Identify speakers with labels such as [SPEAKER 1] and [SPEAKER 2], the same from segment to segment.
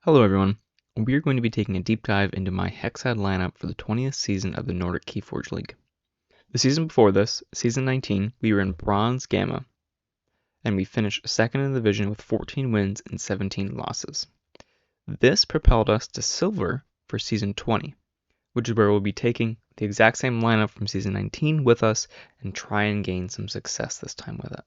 [SPEAKER 1] Hello everyone, we are going to be taking a deep dive into my Hexad lineup for the 20th season of the Nordic Keyforge League. The season before this, season 19, we were in Bronze Gamma, and we finished second in the division with 14 wins and 17 losses. This propelled us to Silver for season 20, which is where we'll be taking the exact same lineup from season 19 with us and try and gain some success this time with it.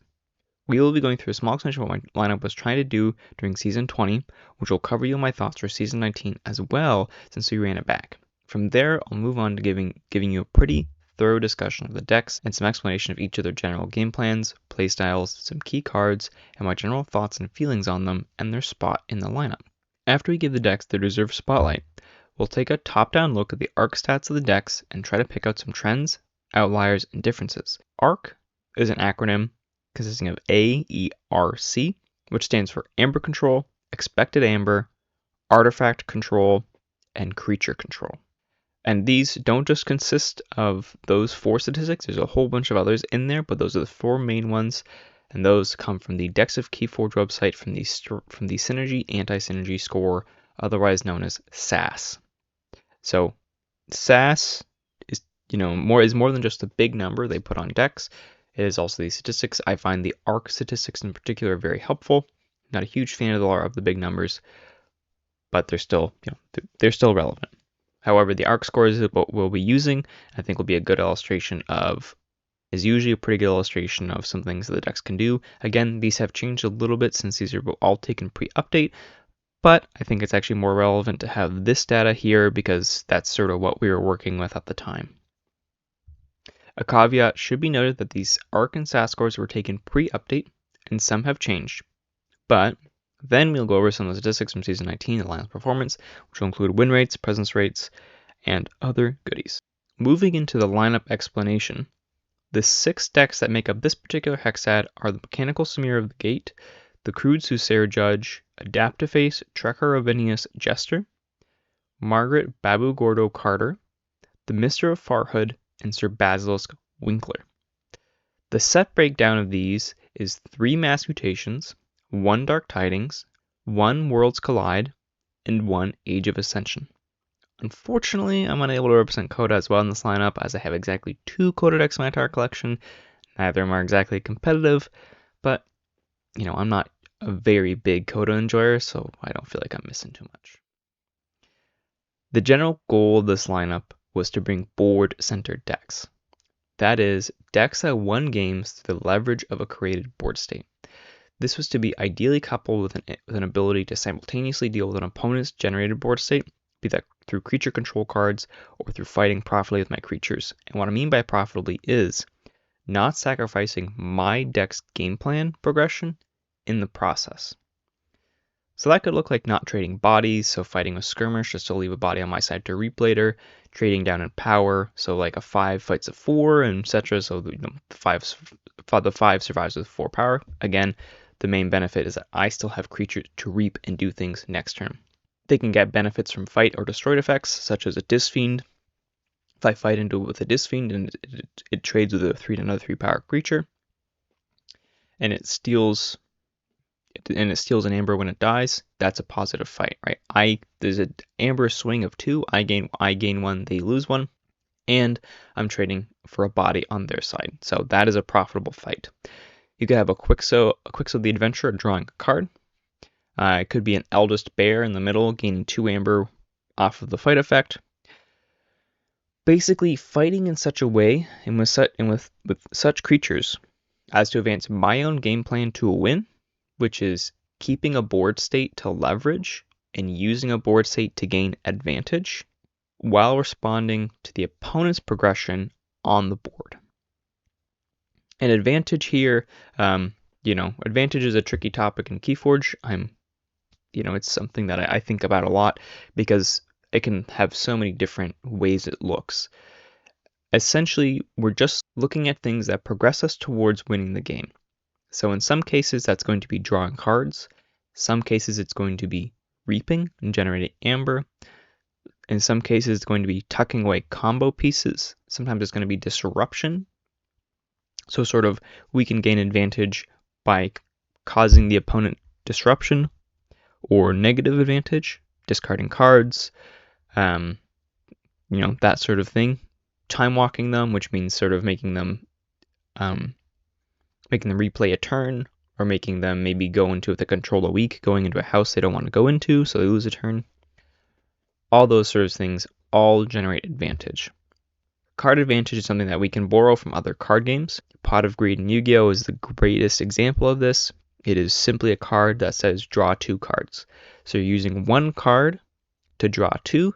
[SPEAKER 1] We will be going through a small extension of what my lineup was trying to do during Season 20, which will cover you my thoughts for Season 19 as well, since we ran it back. From there, I'll move on to giving you a pretty thorough discussion of the decks and some explanation of each of their general game plans, playstyles, some key cards, and my general thoughts and feelings on them and their spot in the lineup. After we give the decks their deserved spotlight, we'll take a top-down look at the AERC stats of the decks and try to pick out some trends, outliers, and differences. AERC is an acronym consisting of AERC, which stands for Amber Control, Expected Amber, Artifact Control, and Creature Control. And these don't just consist of those four statistics, there's a whole bunch of others in there, but those are the four main ones, and those come from the Decks of Keyforge website from the Synergy Anti-Synergy score, otherwise known as SAS. So SAS is more than just a big number they put on decks. It is also the statistics. I find the AERC statistics in particular very helpful. Not a huge fan of the big numbers, but they're still relevant. However, the AERC score is what we'll be using. I think will be a good illustration is usually a pretty good illustration of some things that the decks can do. Again, these have changed a little bit since these are all taken pre-update, but I think it's actually more relevant to have this data here because that's sort of what we were working with at the time. A caveat should be noted that these AERC and SAS scores were taken pre-update, and some have changed. But then we'll go over some of the statistics from Season 19 of the line's performance, which will include win rates, presence rates, and other goodies. Moving into the lineup explanation, the 6 decks that make up this particular Hexad are the Mechanical Samir of the Gate, the Crude Soothsayer Judge, Adaptiface, Trekker-Ovinius Jester, Margaret, Babu, Gordo, Carter, the Mister of Farhood, and Sir Basilisk Winkler. The set breakdown of these is 3 Mass Mutations, 1 Dark Tidings, 1 Worlds Collide, and 1 Age of Ascension. Unfortunately, I'm unable to represent Coda as well in this lineup as I have exactly 2 Coda decks in my entire collection. Neither of them are exactly competitive, but I'm not a very big Coda enjoyer, so I don't feel like I'm missing too much. The general goal of this lineup was to bring board-centered decks. That is, decks that won games through the leverage of a created board state. This was to be ideally coupled with an ability to simultaneously deal with an opponent's generated board state, be that through creature control cards or through fighting profitably with my creatures. And what I mean by profitably is not sacrificing my deck's game plan progression in the process. So that could look like not trading bodies, so fighting with skirmish just to leave a body on my side to reap later, trading down in power, so like a 5 fights a 4, and etc. So the 5 survives with 4 power. Again, the main benefit is that I still have creatures to reap and do things next turn. They can get benefits from fight or destroyed effects, such as a Disfiend. If I fight into it with a Disfiend and it trades with another 3 power creature, and it steals an amber when it dies, that's a positive fight, right? There's an amber swing of 2, I gain 1, they lose 1, and I'm trading for a body on their side. So that is a profitable fight. You could have a Quixo the Adventurer drawing a card. It could be an Eldest Bear in the middle, gaining 2 amber off of the fight effect. Basically, fighting in such a way and with such creatures as to advance my own game plan to a win, which is keeping a board state to leverage and using a board state to gain advantage while responding to the opponent's progression on the board. And advantage here, advantage is a tricky topic in Keyforge. It's something that I think about a lot because it can have so many different ways it looks. Essentially, we're just looking at things that progress us towards winning the game. So in some cases, that's going to be drawing cards. Some cases, it's going to be reaping and generating amber. In some cases, it's going to be tucking away combo pieces. Sometimes it's going to be disruption. So sort of we can gain advantage by causing the opponent disruption or negative advantage discarding cards, that sort of thing. Time walking them, which means sort of making them replay a turn, or making them maybe go into, if they control a weak, going into a house they don't want to go into, so they lose a turn. All those sort of things all generate advantage. Card advantage is something that we can borrow from other card games. Pot of Greed in Yu-Gi-Oh! Is the greatest example of this. It is simply a card that says draw 2 cards. So you're using 1 card to draw 2.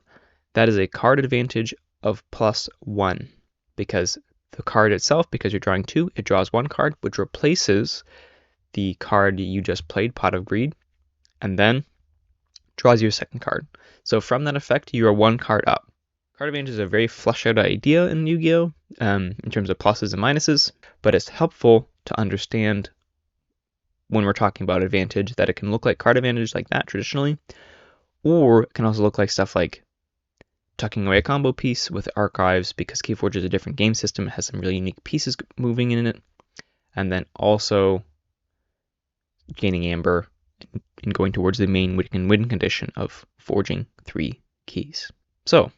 [SPEAKER 1] That is a card advantage of +1, because the card itself, because you're drawing 2, it draws 1 card, which replaces the card you just played, Pot of Greed, and then draws your second card. So from that effect, you are 1 card up. Card advantage is a very fleshed out idea in Yu-Gi-Oh! In terms of pluses and minuses, but it's helpful to understand when we're talking about advantage that it can look like card advantage like that traditionally, or it can also look like stuff like tucking away a combo piece with archives, because Keyforge is a different game system. It has some really unique pieces moving in it, and then also gaining amber and going towards the main win condition of forging 3 keys. So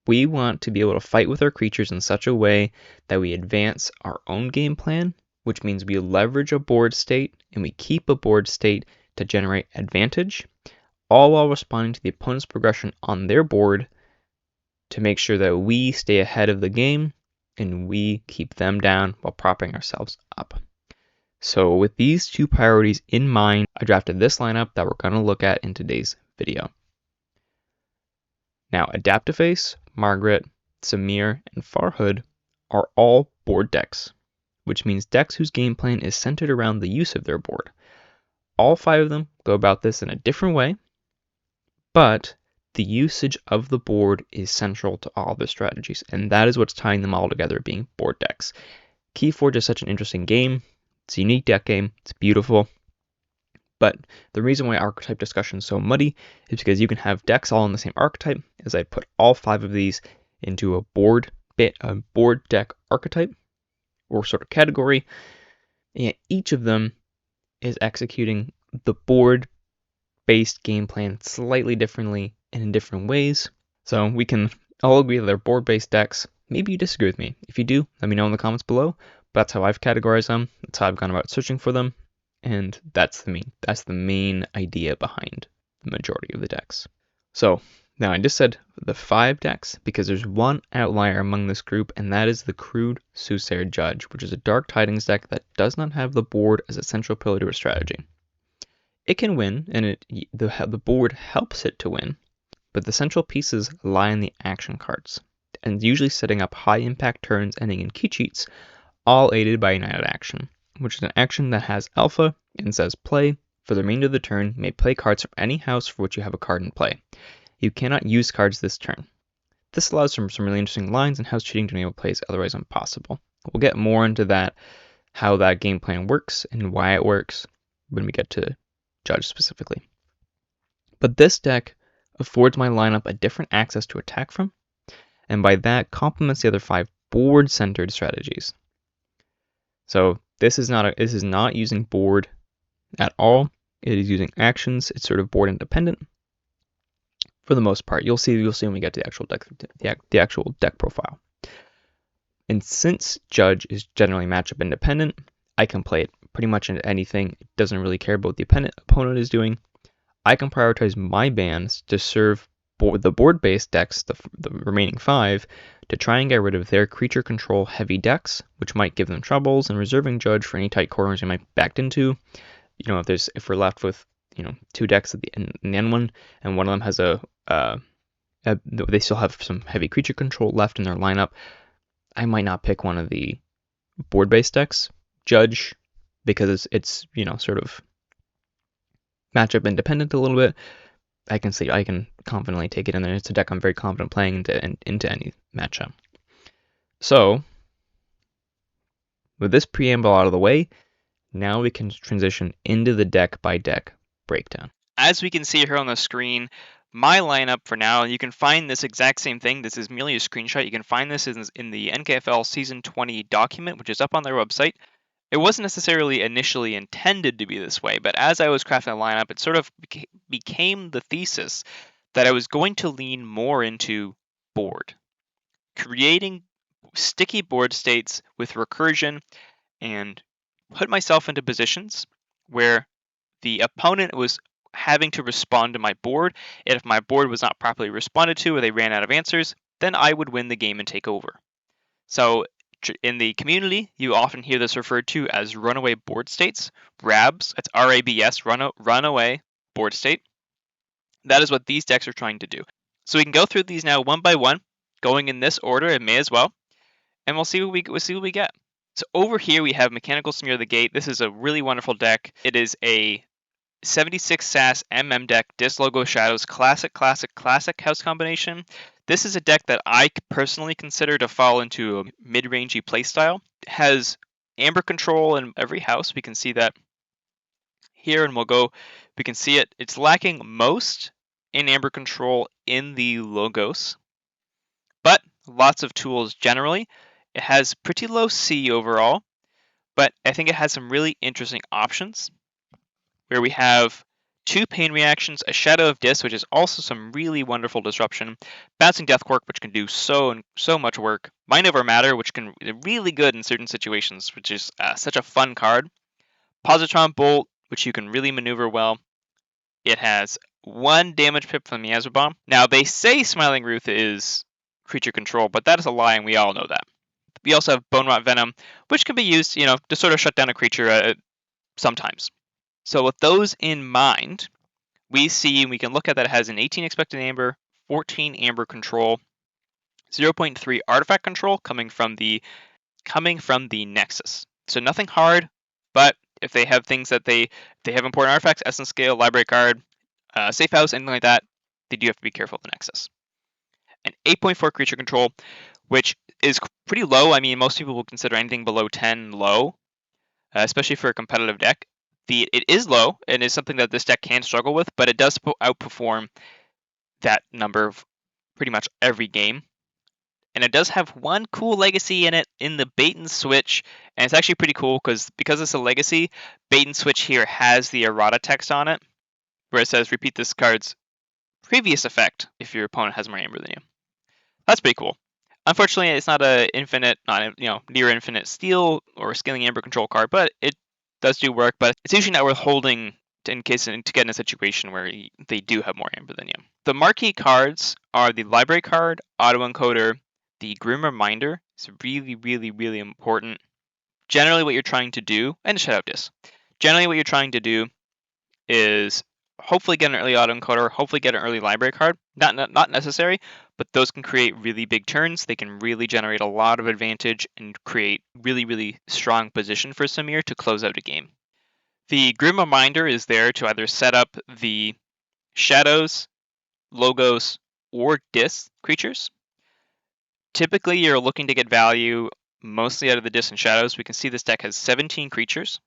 [SPEAKER 1] we want to be able to fight with our creatures in such a way that we advance our own game plan, which means we leverage a board state and we keep a board state to generate advantage, all while responding to the opponent's progression on their board to make sure that we stay ahead of the game and we keep them down while propping ourselves up. So with these 2 priorities in mind, I drafted this lineup that we're going to look at in today's video. Now, Adaptiface, Margaret, Samir, and Farhood are all board decks, which means decks whose game plan is centered around the use of their board. All 5 of them go about this in a different way, but the usage of the board is central to all their strategies, and that is what's tying them all together, being board decks. Keyforge is such an interesting game. It's a unique deck game. It's beautiful. But the reason why archetype discussion is so muddy is because you can have decks all in the same archetype, as I put all 5 of these into a board deck archetype or sort of category, and each of them is executing the board-based game plan slightly differently and in different ways. So we can all agree that they're board-based decks. Maybe you disagree with me. If you do, let me know in the comments below. But that's how I've categorized them. That's how I've gone about searching for them. And that's the main idea behind the majority of the decks. So now I just said the 5 decks because there's one outlier among this group, and that is the Crude Soothsayer Judge, which is a Dark Tidings deck that does not have the board as a central pillar to a strategy. It can win, and the board helps it to win, but the central pieces lie in the action cards, and usually setting up high impact turns ending in key cheats, all aided by United Action, which is an action that has alpha and says play. For the remainder of the turn, you may play cards from any house for which you have a card in play. You cannot use cards this turn. This allows for some really interesting lines and house cheating to enable plays otherwise impossible. We'll get more into that, how that game plan works and why it works when we get to Judge specifically. But this deck affords my lineup a different access to attack from, and by that complements the other 5 board-centered strategies. So this is not using board at all. It is using actions. It's sort of board independent for the most part. You'll see when we get to the actual deck profile. And since Judge is generally matchup independent, I can play it pretty much into anything. It doesn't really care about what the opponent is doing. I can prioritize my bans to serve the board-based decks, the remaining 5, to try and get rid of their creature control heavy decks, which might give them troubles, and reserving Judge for any tight corners they might be backed into. If we're left with 2 decks in the end one, and one of them has they still have some heavy creature control left in their lineup, I might not pick one of the board-based decks, Judge, because it's sort of matchup independent a little bit. I can confidently take it in there. It's a deck I'm very confident playing into any matchup. So, with this preamble out of the way, now we can transition into the deck by deck breakdown. As we can see here on the screen, my lineup for now, you can find this exact same thing. This is merely a screenshot. You can find this in the NKFL Season 20 document, which is up on their website. It wasn't necessarily initially intended to be this way, but as I was crafting the lineup, it sort of became the thesis that I was going to lean more into board, creating sticky board states with recursion, and put myself into positions where the opponent was having to respond to my board, and if my board was not properly responded to or they ran out of answers, then I would win the game and take over. So in the community, you often hear this referred to as runaway board states, RABs. That's RABS, runaway board state. That is what these decks are trying to do. So we can go through these now one by one, going in this order. It may as well, and we'll see what we get. So over here we have Mechanical Smear the Gate. This is a really wonderful deck. It is a 76 SAS MM deck, Dis Logo Shadows, classic house combination. This is a deck that I personally consider to fall into a mid-rangey playstyle. It has Amber control in every house. We can see that here, and we can see it. It's lacking most in Amber control in the logos, but lots of tools generally. It has pretty low C overall, but I think it has some really interesting options where we have 2 pain reactions, a Shadow of Dis, which is also some really wonderful disruption, Bouncing Deathquark, which can do so much work, Mind Over Matter, which can be really good in certain situations, which is such a fun card, Positron Bolt, which you can really maneuver well. It has 1 damage pip from the Miasma Bomb. Now, they say Smiling Ruth is creature control, but that is a lie, and we all know that. We also have Bone Rot Venom, which can be used, to sort of shut down a creature sometimes. So with those in mind, we can look at that it has an 18 expected amber, 14 amber control, 0.3 artifact control coming from the Nexus. So nothing hard, but if they have things that they have important artifacts, Essence Scale, Library Card, Safe House, anything like that, they do have to be careful of the Nexus. And 8.4 creature control, which is pretty low. I mean, most people will consider anything below 10 low, especially for a competitive deck. It is low, and is something that this deck can struggle with, but it does outperform that number pretty much every game. And it does have one cool legacy in it in the bait and switch, and it's actually pretty cool because it's a legacy. Bait and switch here has the errata text on it, where it says repeat this card's previous effect if your opponent has more amber than you. That's pretty cool. Unfortunately, it's not a near infinite steal or scaling amber control card, but it does do work. But it's usually not worth holding to get in a situation where they do have more amber than you. The marquee cards are the Library Card, Autoencoder, the Grim Reminder. It's really important. Generally, what you're trying to do, and Shadow of Dis. Generally, what you're trying to do is hopefully get an early Autoencoder, hopefully get an early Library Card. Not necessary, but those can create really big turns. They can really generate a lot of advantage and create really strong position for Samir to close out a game. The Grim Reminder is there to either set up the Shadows, Logos, or Dis creatures. Typically, you're looking to get value mostly out of the Dis and Shadows. We can see this deck has 17 creatures,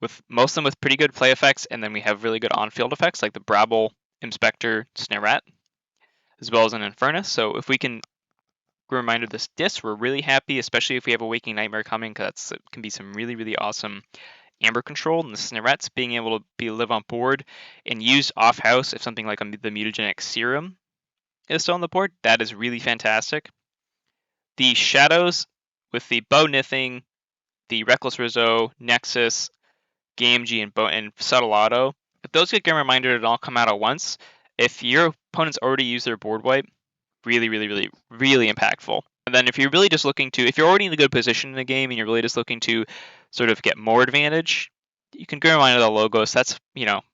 [SPEAKER 1] with most of them with pretty good play effects, and then we have really good on-field effects like the Brabble, Inspector, Snare Rat, as well as an Infernus. So if we can reminder this Dis, we're really happy, especially if we have a Waking Nightmare coming, because it can be some really awesome amber control, and the Snare Rats being able to live on board and use off house if something like the Mutagenic Serum is still on the board. That is really fantastic. The Shadows with the Bow Nithing, the Reckless Rizzo, Nexus, GameG, and Subtle Auto. If those get Grim Reminder and all come out at once, if your opponent's already used their board wipe, really impactful. And then if you're really just looking to, if you're already in a good position in the game and you're really just looking to sort of get more advantage, you can Grim Reminder the Logos. That's,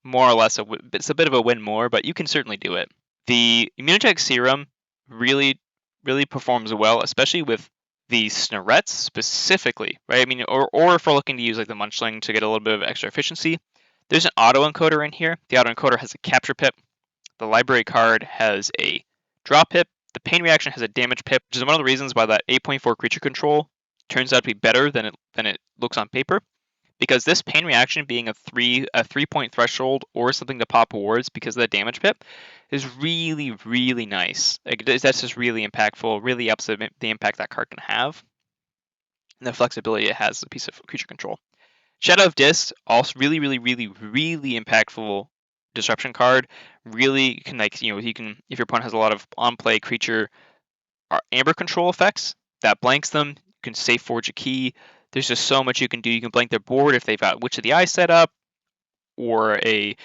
[SPEAKER 1] more or less it's a bit of a win more, but you can certainly do it. The Immunotech Serum really performs well, especially with the Snarets specifically, right? I mean, or if we're looking to use like the Munchling to get a little bit of extra efficiency, there's an Autoencoder in here. The Autoencoder has a capture pip. The Library Card has a draw pip. The Pain Reaction has a damage pip, which is one of the reasons why that 8.4 creature control turns out to be better than it looks on paper. Because this Pain Reaction being a 3-point threshold or something to pop awards because of the damage pip is really nice. That's just really impactful, really ups the impact that card can have. and the flexibility it has as a piece of creature control. Shadow of Disc, also really impactful disruption card. Really can, like, you can, if your opponent has a lot of on-play creature amber control effects, that blanks them. You can safe forge a key. There's just so much you can do. You can blank their board if they've got Witch of the Eye set up, or a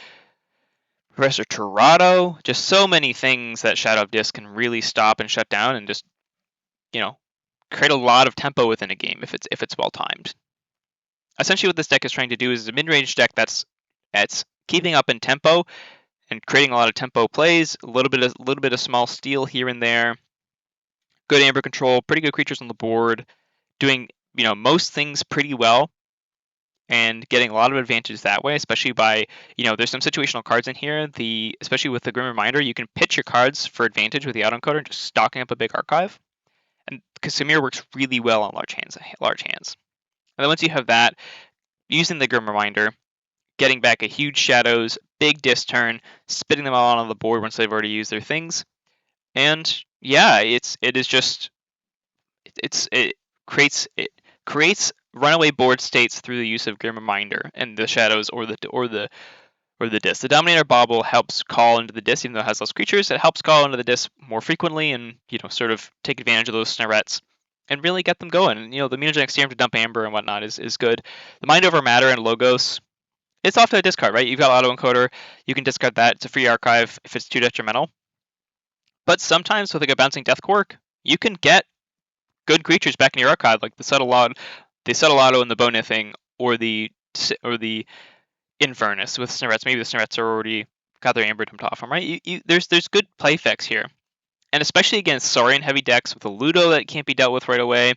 [SPEAKER 1] Professor Torado. Just so many things that Shadow of Disc can really stop and shut down, and just, create a lot of tempo within a game if it's well timed. Essentially, what this deck is trying to do is a mid-range deck that's keeping up in tempo and creating a lot of tempo plays. A little bit of small steal here and there. Good amber control, pretty good creatures on the board, doing most things pretty well, and getting a lot of advantage that way. Especially by there's some situational cards in here. Especially with the Grim Reminder, you can pitch your cards for advantage with the autoencoder and just stocking up a big archive. And because Samir works really well on large hands. And then once you have that, using the Grim Reminder, getting back a huge Shadows, big Disc turn, spitting them all on the board once they've already used their things, and yeah, it creates runaway board states through the use of Grim Reminder and the Shadows or the Disc. The Dominator Bauble helps call into the Disc, even though it has less creatures. It helps call into the Disc more frequently, and sort of take advantage of those Snarettes and really get them going. And the Mutagenic Serum to dump Amber and whatnot is good. The Mind Over Matter and Logos, it's often a discard, right? You've got Auto Encoder, you can discard that. It's a free archive if it's too detrimental. But sometimes with like a Bouncing Death Quark, you can get good creatures back in your archive, like the Subtle Auto and the Bonithing, or the Infernus with Snarettes. Maybe the Snarettes are already got their Amber dumped off them, right? There's good play effects here. And especially against Saurian heavy decks with a Ludo that can't be dealt with right away,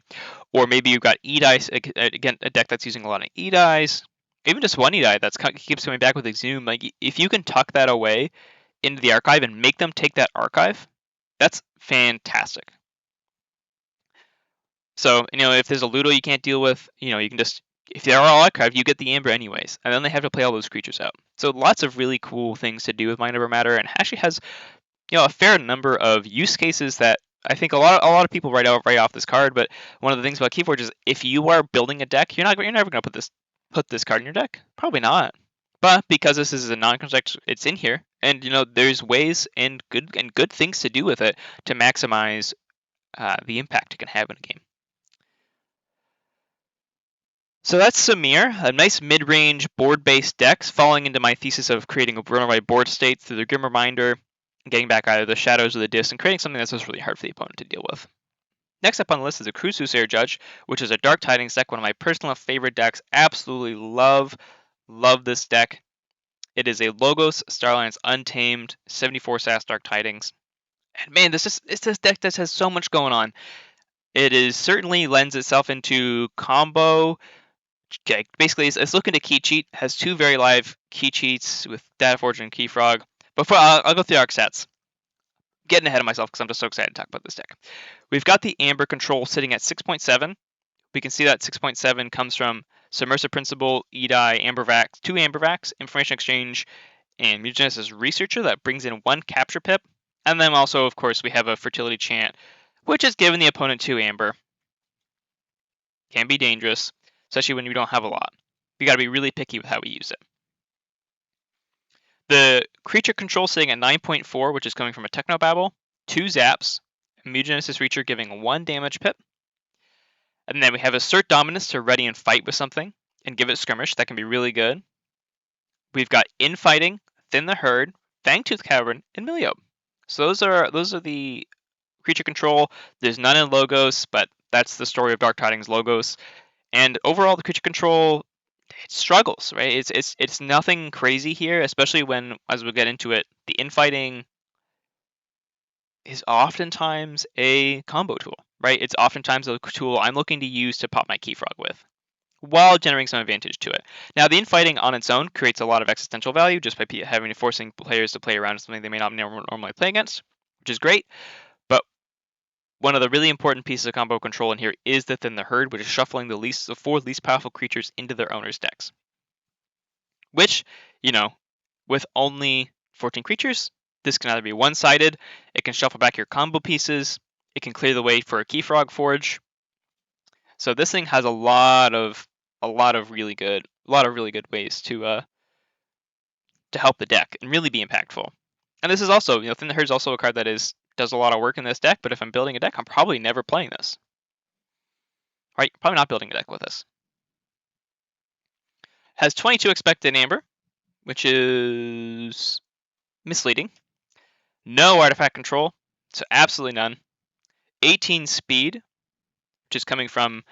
[SPEAKER 1] or maybe you've got E-Dice, again, a deck that's using a lot of E-Dice, even just one E-Die that keeps coming back with Exhume. Like, if you can tuck that away into the archive and make them take that archive, that's fantastic. So, if there's a Ludo you can't deal with, you can just, if they're all archived, you get the Amber anyways, and then they have to play all those creatures out. So lots of really cool things to do with Mind Over Matter, and actually has a fair number of use cases that I think a lot of people write off this card. But one of the things about Keyforge is if you are building a deck, you're never going to put this card in your deck. Probably not. But because this is a non-construct, it's in here, and there's ways and good things to do with it to maximize the impact it can have in a game. So that's Samir, a nice mid-range board-based decks, falling into my thesis of creating a runaway board state through the Grim Reminder, getting back either the Shadows or the Disc, and creating something that's just really hard for the opponent to deal with. Next up on the list is a Crude Soothsayer Judge, which is a Dark Tidings deck, one of my personal favorite decks. Absolutely love this deck. It is a Logos Starlines Untamed 74 SAS Dark Tidings. And man, it's this deck that has so much going on. It is certainly lends itself into combo. Basically, it's looking to key cheat. Has two very live key cheats with Dataforge and Keyfrog. But I'll go through the arc sets. Getting ahead of myself because I'm just so excited to talk about this deck. We've got the Amber control sitting at 6.7. We can see that 6.7 comes from Submersive Principle, E-Die, Ambervax, 2 Ambervax, Information Exchange, and Mutagenesis Researcher that brings in 1 capture pip. And then also, of course, we have a Fertility Chant, which is giving the opponent 2 Amber. Can be dangerous, especially when you don't have a lot. We got to be really picky with how we use it. The creature control sitting at 9.4, which is coming from a Technobabble, 2 zaps, Mutagenesis Reacher giving 1 damage pip. And then we have Assert Dominance to ready and fight with something and give it skirmish. That can be really good. We've got Infighting, Thin the Herd, Fangtooth Cavern, and Milio. So those are the creature control. There's none in Logos, but that's the story of Dark Tidings Logos. And overall, the creature control, it struggles, right? It's nothing crazy here, especially when, as we'll get into it, the Infighting is oftentimes a combo tool, right? It's oftentimes a tool I'm looking to use to pop my Keyfrog with, while generating some advantage to it. Now, the Infighting on its own creates a lot of existential value just by forcing players to play around something they may not normally play against, which is great. But one of the really important pieces of combo control in here is the Thin the Herd, which is shuffling the 4 least powerful creatures into their owner's decks. Which, with only 14 creatures, this can either be one-sided, it can shuffle back your combo pieces, it can clear the way for a Keyfrog Forge. So this thing has a lot of really good ways to help the deck and really be impactful. And this is also, Thin the Herd is also a card that does a lot of work in this deck, but if I'm building a deck, I'm probably never playing this. Right? Probably not building a deck with this. Has 22 expected amber, which is misleading. No artifact control, so absolutely none. 18 speed, which is coming from,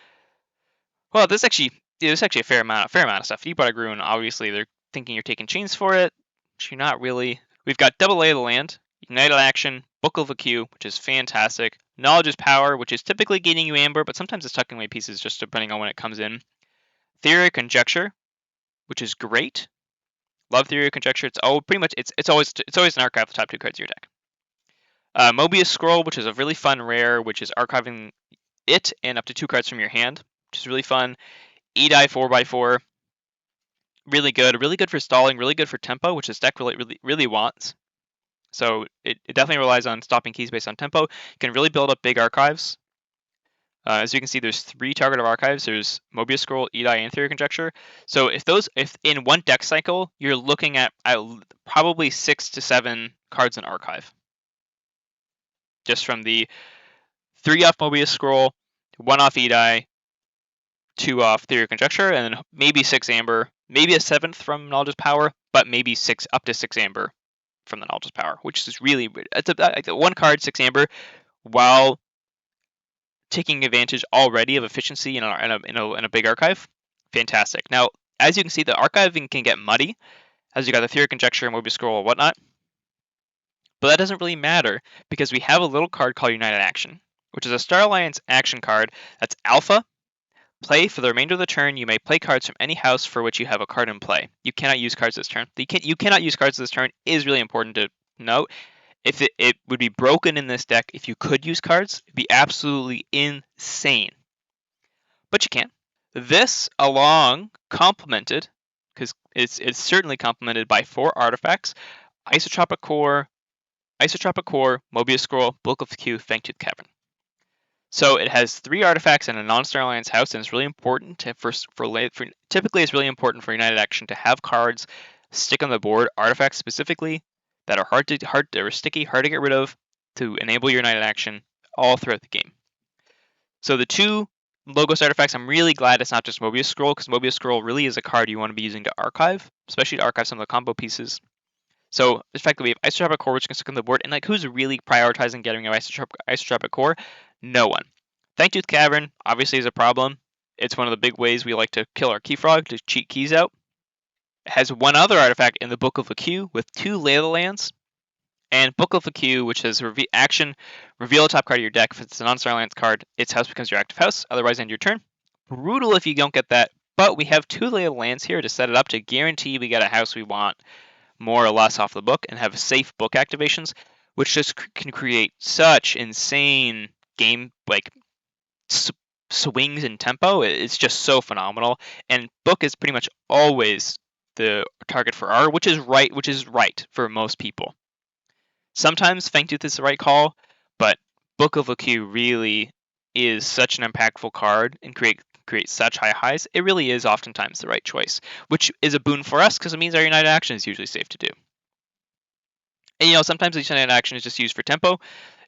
[SPEAKER 1] well, there's actually a fair amount of stuff. You bought a Gruen, obviously they're thinking you're taking chains for it, which you're not really. We've got Double Lay of the Land, United Action, Book of the Queue, which is fantastic. Knowledge is Power, which is typically gaining you amber, but sometimes it's tucking away pieces just depending on when it comes in. Theory of Conjecture, which is great. Love Theory of Conjecture. It's always an archive, the top 2 cards of your deck. Mobius Scroll, which is a really fun rare, which is archiving it and up to 2 cards from your hand, which is really fun. Edai 4x4, really good for stalling, really good for tempo, which this deck really wants. So it definitely relies on stopping keys based on tempo. You can really build up big archives. As you can see, there's 3 targeted archives. There's Mobius Scroll, Edai, and Theory of Conjecture. So if in one deck cycle, you're looking at probably 6 to 7 cards in archive. Just from the 3 off Mobius Scroll, 1 off Edai, 2 off Theory of Conjecture, and then maybe 6 amber, maybe a 7th from Knowledge's Power, but maybe up to 6 amber from the Knowledge's Power, which is really weird. It's a 1 card, 6 amber, while taking advantage already of efficiency in a big archive. Fantastic. Now, as you can see, the archiving can get muddy, as you got the Theory of Conjecture, Mobius Scroll, and whatnot. But that doesn't really matter, because we have a little card called United Action, which is a Star Alliance action card that's alpha. Play for the remainder of the turn. You may play cards from any house for which you have a card in play. You cannot use cards this turn. You cannot use cards this turn is really important to note. If it would be broken in this deck if you could use cards. It'd be absolutely insane. But you can. This complemented, because it's certainly complemented by 4 artifacts: Isotropic Core, Mobius Scroll, Book of the Queue, Fangtooth Cavern. So it has 3 artifacts in a non-Star Alliance house, and it's really important typically it's really important for United Action to have cards stick on the board, artifacts specifically, that are sticky, hard to get rid of, to enable your United Action all throughout the game. So the 2 Logos artifacts, I'm really glad it's not just Mobius Scroll, because Mobius Scroll really is a card you want to be using to archive, especially to archive some of the combo pieces. So the fact that we have Isotropic Core, which can stick on the board, and who's really prioritizing getting an Isotropic Core? No one. Fangtooth Cavern obviously is a problem. It's one of the big ways we like to kill our key frog, to cheat keys out. It has 1 other artifact in the Book of the Queue with 2 Lay of the Lands. And Book of the Queue, which has action, reveal a top card of your deck. If it's a non-Star Alliance card, its house becomes your active house, otherwise end your turn. Brutal if you don't get that, but we have 2 Lay of the Lands here to set it up to guarantee we get a house we want, more or less off the book, and have safe book activations, which just can create such insane game swings in tempo. It's just so phenomenal, and book is pretty much always the target for R, which is right for most people. Sometimes Fangtooth is the right call, but Book of the Queue really is such an impactful card and create such high highs. It really is oftentimes the right choice, which is a boon for us because it means our United Action is usually safe to do. And sometimes the United Action is just used for tempo.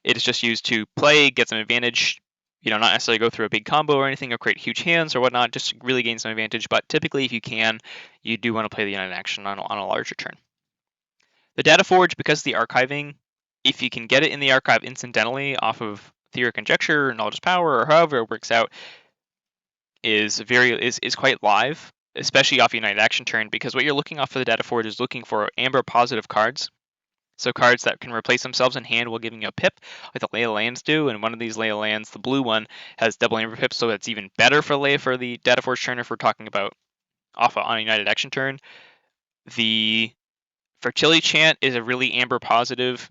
[SPEAKER 1] It is just used to play, get some advantage, not necessarily go through a big combo or anything or create huge hands or whatnot, just really gain some advantage. But typically, if you can, you do want to play the United Action on a larger turn. The Data Forge, because of the archiving, if you can get it in the archive incidentally off of Theory of Conjecture, Knowledge's Power, or however it works out, is quite live, especially off United Action turn, because what you're looking off for the Data Forge is looking for amber positive cards. So cards that can replace themselves in hand while giving you a pip, like the Lay of Lands do. And one of these Lay of Lands, the blue one, has double amber pips, so it's even better for the Data Forge turn if we're talking about on a United Action turn. The Fertility Chant is a really amber positive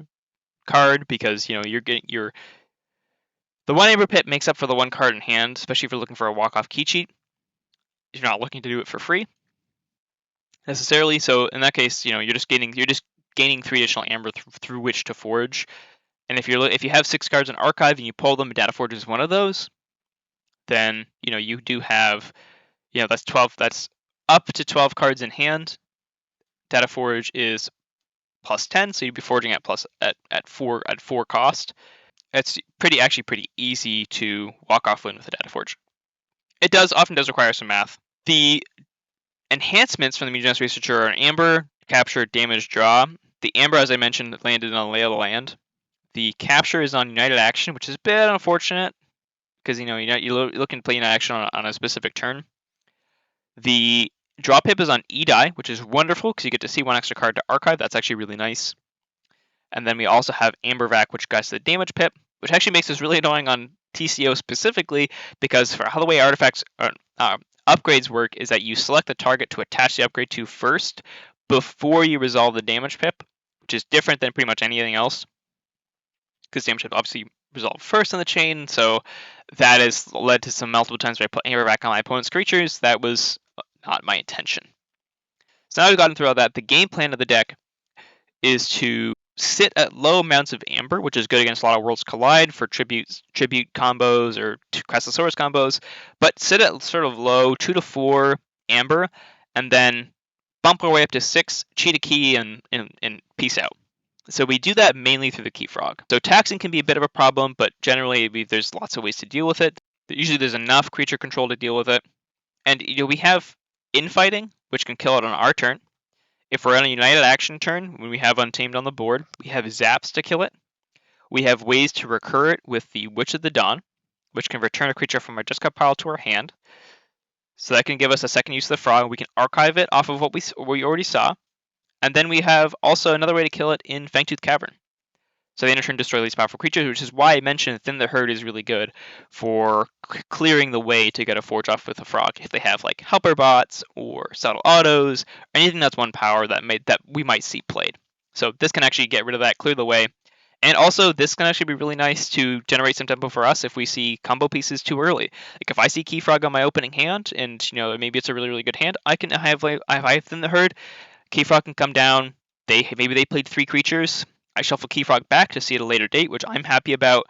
[SPEAKER 1] card because you're getting the 1 amber pip makes up for the 1 card in hand, especially if you're looking for a walk-off key cheat. You're not looking to do it for free necessarily. So in that case, you're just gaining 3 additional amber through which to forge. And if you have 6 cards in archive and you pull them, Data Forge is one of those. then you do have that's 12. That's up to 12 cards in hand. Data Forge is plus 10, so you'd be forging at four cost. It's actually pretty easy to walk off win with a Data Forge. It often does require some math. The enhancements from the Mutagenous Researcher are Amber, Capture, Damage, Draw. The Amber, as I mentioned, landed on Lay of the Land. The Capture is on United Action, which is a bit unfortunate because you're looking to play United Action on a specific turn. The Draw Pip is on E-Die, which is wonderful because you get to see one extra card to archive. That's actually really nice. And then we also have Amber Vac, which gets the Damage Pip, which actually makes this really annoying on TCO specifically because for how the way artifacts upgrades work is that you select the target to attach the upgrade to first before you resolve the damage pip, which is different than pretty much anything else because damage pip obviously resolved first in the chain. So that has led to some multiple times where I put Amber Vac on my opponent's creatures. That was not my intention. So now we've gotten through all that. The game plan of the deck is to sit at low amounts of Amber, which is good against a lot of Worlds Collide for tribute combos or Crastosaurus combos, but sit at sort of low 2 to 4 Amber, and then bump our way up to 6, cheat a key, and peace out. So we do that mainly through the Key Frog. So taxing can be a bit of a problem, but generally there's lots of ways to deal with it. Usually there's enough creature control to deal with it. And we have Infighting, which can kill it on our turn. If we're on a United Action turn, when we have Untamed on the board, we have Zaps to kill it. We have ways to recur it with the Witch of the Dawn, which can return a creature from our discard pile to our hand. So that can give us a second use of the Frog. We can archive it off of what we already saw. And then we have also another way to kill it in Fangtooth Cavern. So they in turn destroy these powerful creatures, which is why I mentioned Thin the Herd is really good for clearing the way to get a Forge off with a Frog. If they have like Helper Bots or Subtle Autos, or anything that's 1 power that we might see played. So this can actually get rid of that, clear the way. And also this can actually be really nice to generate some tempo for us if we see combo pieces too early. Like if I see Key Frog on my opening hand and maybe it's a really, really good hand, I have Thin the Herd, Key Frog can come down. Maybe they played 3 creatures. I shuffle Key Frog back to see at a later date, which I'm happy about,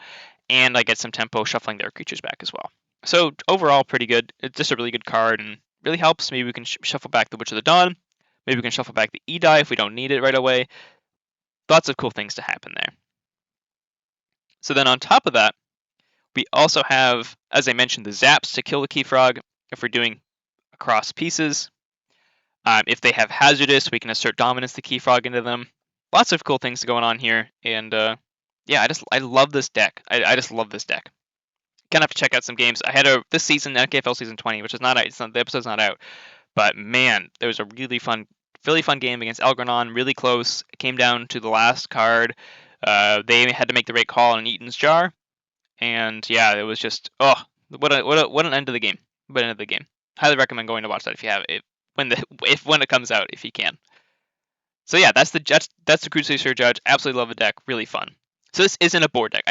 [SPEAKER 1] and I get some tempo shuffling their creatures back as well. So overall, pretty good. It's just a really good card and really helps. Maybe we can shuffle back the Witch of the Dawn. Maybe we can shuffle back the E-Die if we don't need it right away. Lots of cool things to happen there. So then on top of that, we also have, as I mentioned, the Zaps to kill the Key Frog if we're doing across pieces. If they have Hazardous, we can assert Dominance the Key Frog into them. Lots of cool things going on here, and yeah, I love this deck. I just love this deck. Gonna have to check out some games. I had this season, NKFL season 20, which is not out. The episode's not out, but man, there was a really fun game against Elgranon. Really close. It came down to the last card. They had to make the right call on Eaton's Jar, and yeah, it was just what an end to the game. What an end of the game. Highly recommend going to watch that if you have it when it comes out if you can. So yeah, that's the Crude Soothsayer Judge. Absolutely love the deck. Really fun. So this isn't a board deck.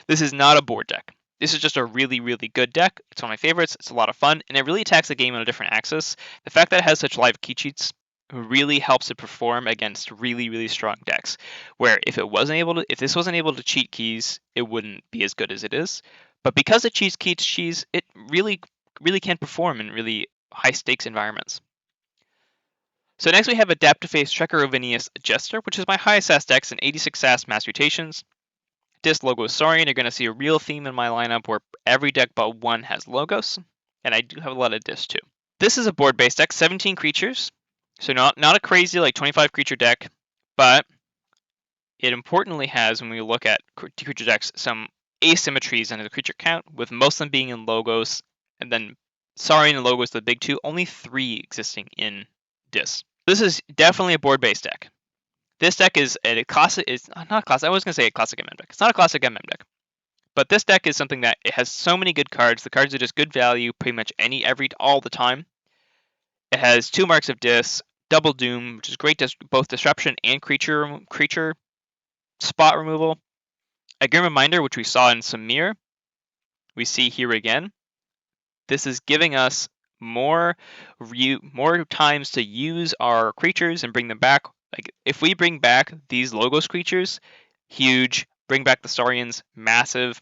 [SPEAKER 1] This is not a board deck. This is just a really, really good deck. It's one of my favorites. It's a lot of fun, and it really attacks the game on a different axis. The fact that it has such live key cheats really helps it perform against really, really strong decks. Where if this wasn't able to cheat keys, it wouldn't be as good as it is. But because it cheats keys, it really, really can perform in really high stakes environments. So next we have Adaptiface Trekker-Ovinius Jester, which is my highest SAS deck and 86 SAS Mass Mutations. Dis Logos Saurian, you're going to see a real theme in my lineup where every deck but one has Logos, and I do have a lot of Dis too. This is a board-based deck, 17 creatures, so not a crazy like 25 creature deck, but it importantly has, when we look at creature decks, some asymmetries in the creature count, with most of them being in Logos, and then Saurian and Logos, the big two, only 3 existing in Dis. This is definitely a board-based deck. This deck is a classic. It's not classic. I was going to say a classic MM deck. It's not a classic MM deck. But this deck is something that it has so many good cards. The cards are just good value pretty much all the time. It has 2 marks of Dis, Double Doom, which is great both disruption and creature spot removal. A Grim Reminder, which we saw in Samir, we see here again. This is giving us more times to use our creatures and bring them back. Like if we bring back these Logos creatures, huge. Bring back the Saurians, massive.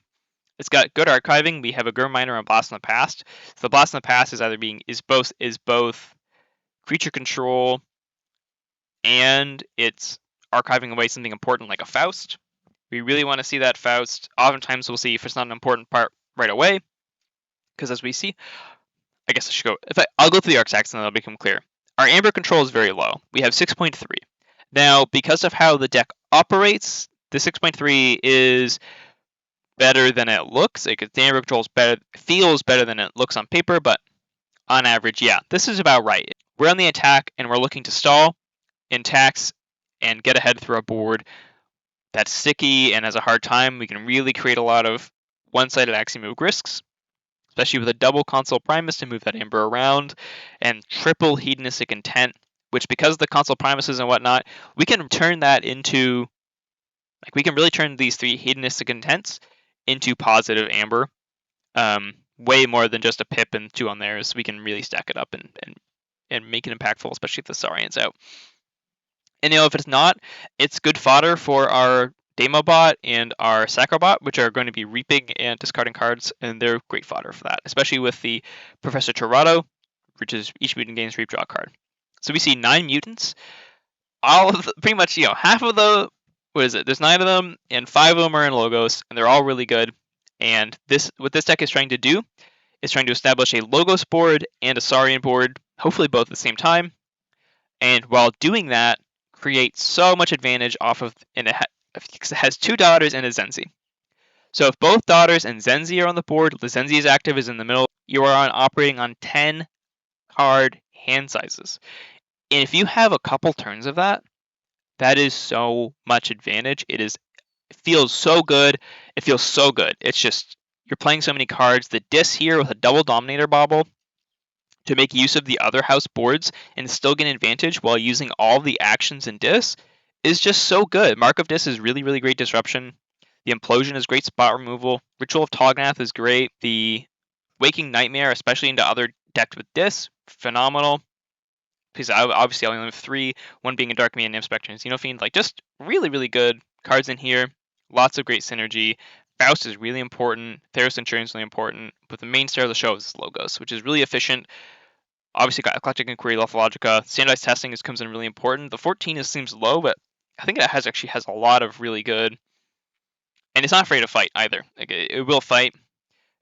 [SPEAKER 1] It's got good archiving. We have a Grim Miner and Blast in the Past. So the Blast in the Past is both creature control and it's archiving away something important like a Faust. We really want to see that Faust. Oftentimes we'll see if it's not an important part right away, because as we see, I guess I should go. I'll go through the artifacts and that'll become clear. Our Amber control is very low. We have 6.3. Now, because of how the deck operates, the 6.3 is better than it looks. Like the Amber control feels better than it looks on paper, but on average, yeah, this is about right. We're on the attack and we're looking to stall in tax and get ahead through a board that's sticky and has a hard time. We can really create a lot of one-sided aximove risks, especially with a double Console Primus to move that Amber around, and triple Hedonistic Intent, which because of the Console Primuses and whatnot, we can turn that into, like, we can really turn these 3 Hedonistic Intents into positive Amber, way more than just a pip and 2 on theirs. We can really stack it up and make it impactful, especially if the Saurian's out. And if it's not, it's good fodder for our Demobot and our Sacrobot, which are going to be reaping and discarding cards, and they're great fodder for that, especially with the Professor Torado, which is each mutant gains reap draw a card. So we see 9 mutants. Pretty much, half of the, there's 9 of them, and 5 of them are in Logos, and they're all really good. And what this deck is trying to do is trying to establish a Logos board and a Saurian board, hopefully both at the same time. And while doing that, create so much advantage off of, and it has 2 daughters and a Zenzi. So if both daughters and Zenzi are on the board, the Zenzi is active, is in the middle, you are operating on 10 card hand sizes. And if you have a couple turns of that, that is so much advantage. It feels so good. It feels so good. It's just, you're playing so many cards. The Dis here with a double Dominator Bauble to make use of the other house boards and still get an advantage while using all the actions in Dis is just so good. Mark of Dis is really, really great disruption. The Implosion is great spot removal. Ritual of Tognath is great. The Waking Nightmare, especially into other decks with Dis, phenomenal. Because obviously I only have 3, one being a Dark Man, Nymph Spectre, and Xenofiend. Like, just really, really good cards in here. Lots of great synergy. Faust is really important. Theros Centurion is really important. But the main star of the show is Logos, which is really efficient. Obviously got Eclectic Inquiry, Logica. Standardized Testing comes in really important. The 14 seems low, but I think it actually has a lot of really good. And it's not afraid to fight either. Like, it will fight.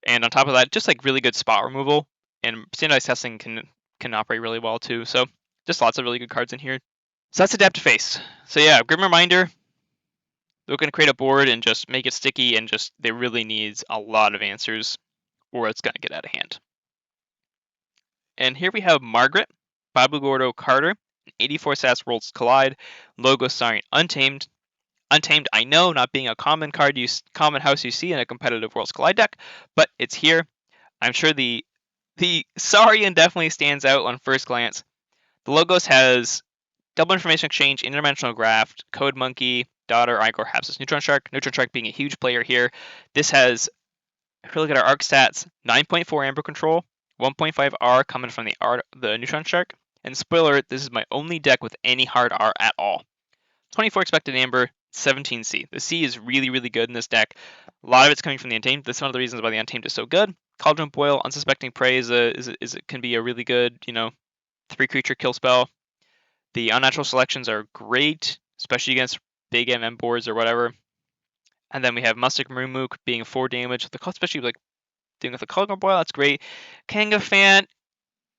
[SPEAKER 1] And on top of that, just like really good spot removal. And Standardized Testing can operate really well too. So just lots of really good cards in here. So that's Adaptiface. So yeah, Grim Reminder. They're going to create a board and just make it sticky, and just they really needs a lot of answers or it's going to get out of hand. And here we have Margaret, Babu, Gordo, Carter, 84 Sats Worlds Collide, Logos Saurian Untamed. Untamed, I know, not being a common house you see in a competitive Worlds Collide deck, but it's here. I'm sure the Saurian definitely stands out on first glance. The Logos has Double Information Exchange, Interdimensional Graft, Code Monkey, Daughter, Igor, Hapsis, Neutron Shark. Neutron Shark being a huge player here. This has, if we look at our arc stats, 9.4 Amber Control, 1.5 R coming from the Neutron Shark. And spoiler alert, this is my only deck with any hard R at all. 24 expected Amber, 17 C. The C is really, really good in this deck. A lot of it's coming from the Untamed. That's one of the reasons why the Untamed is so good. Cauldron Boil, Unsuspecting Prey can be a really good, 3-creature kill spell. The unnatural selections are great, especially against big MM boards or whatever. And then we have Mustic Murmuk being 4 damage, especially like doing with the Cauldron Boil. That's great. Kangafant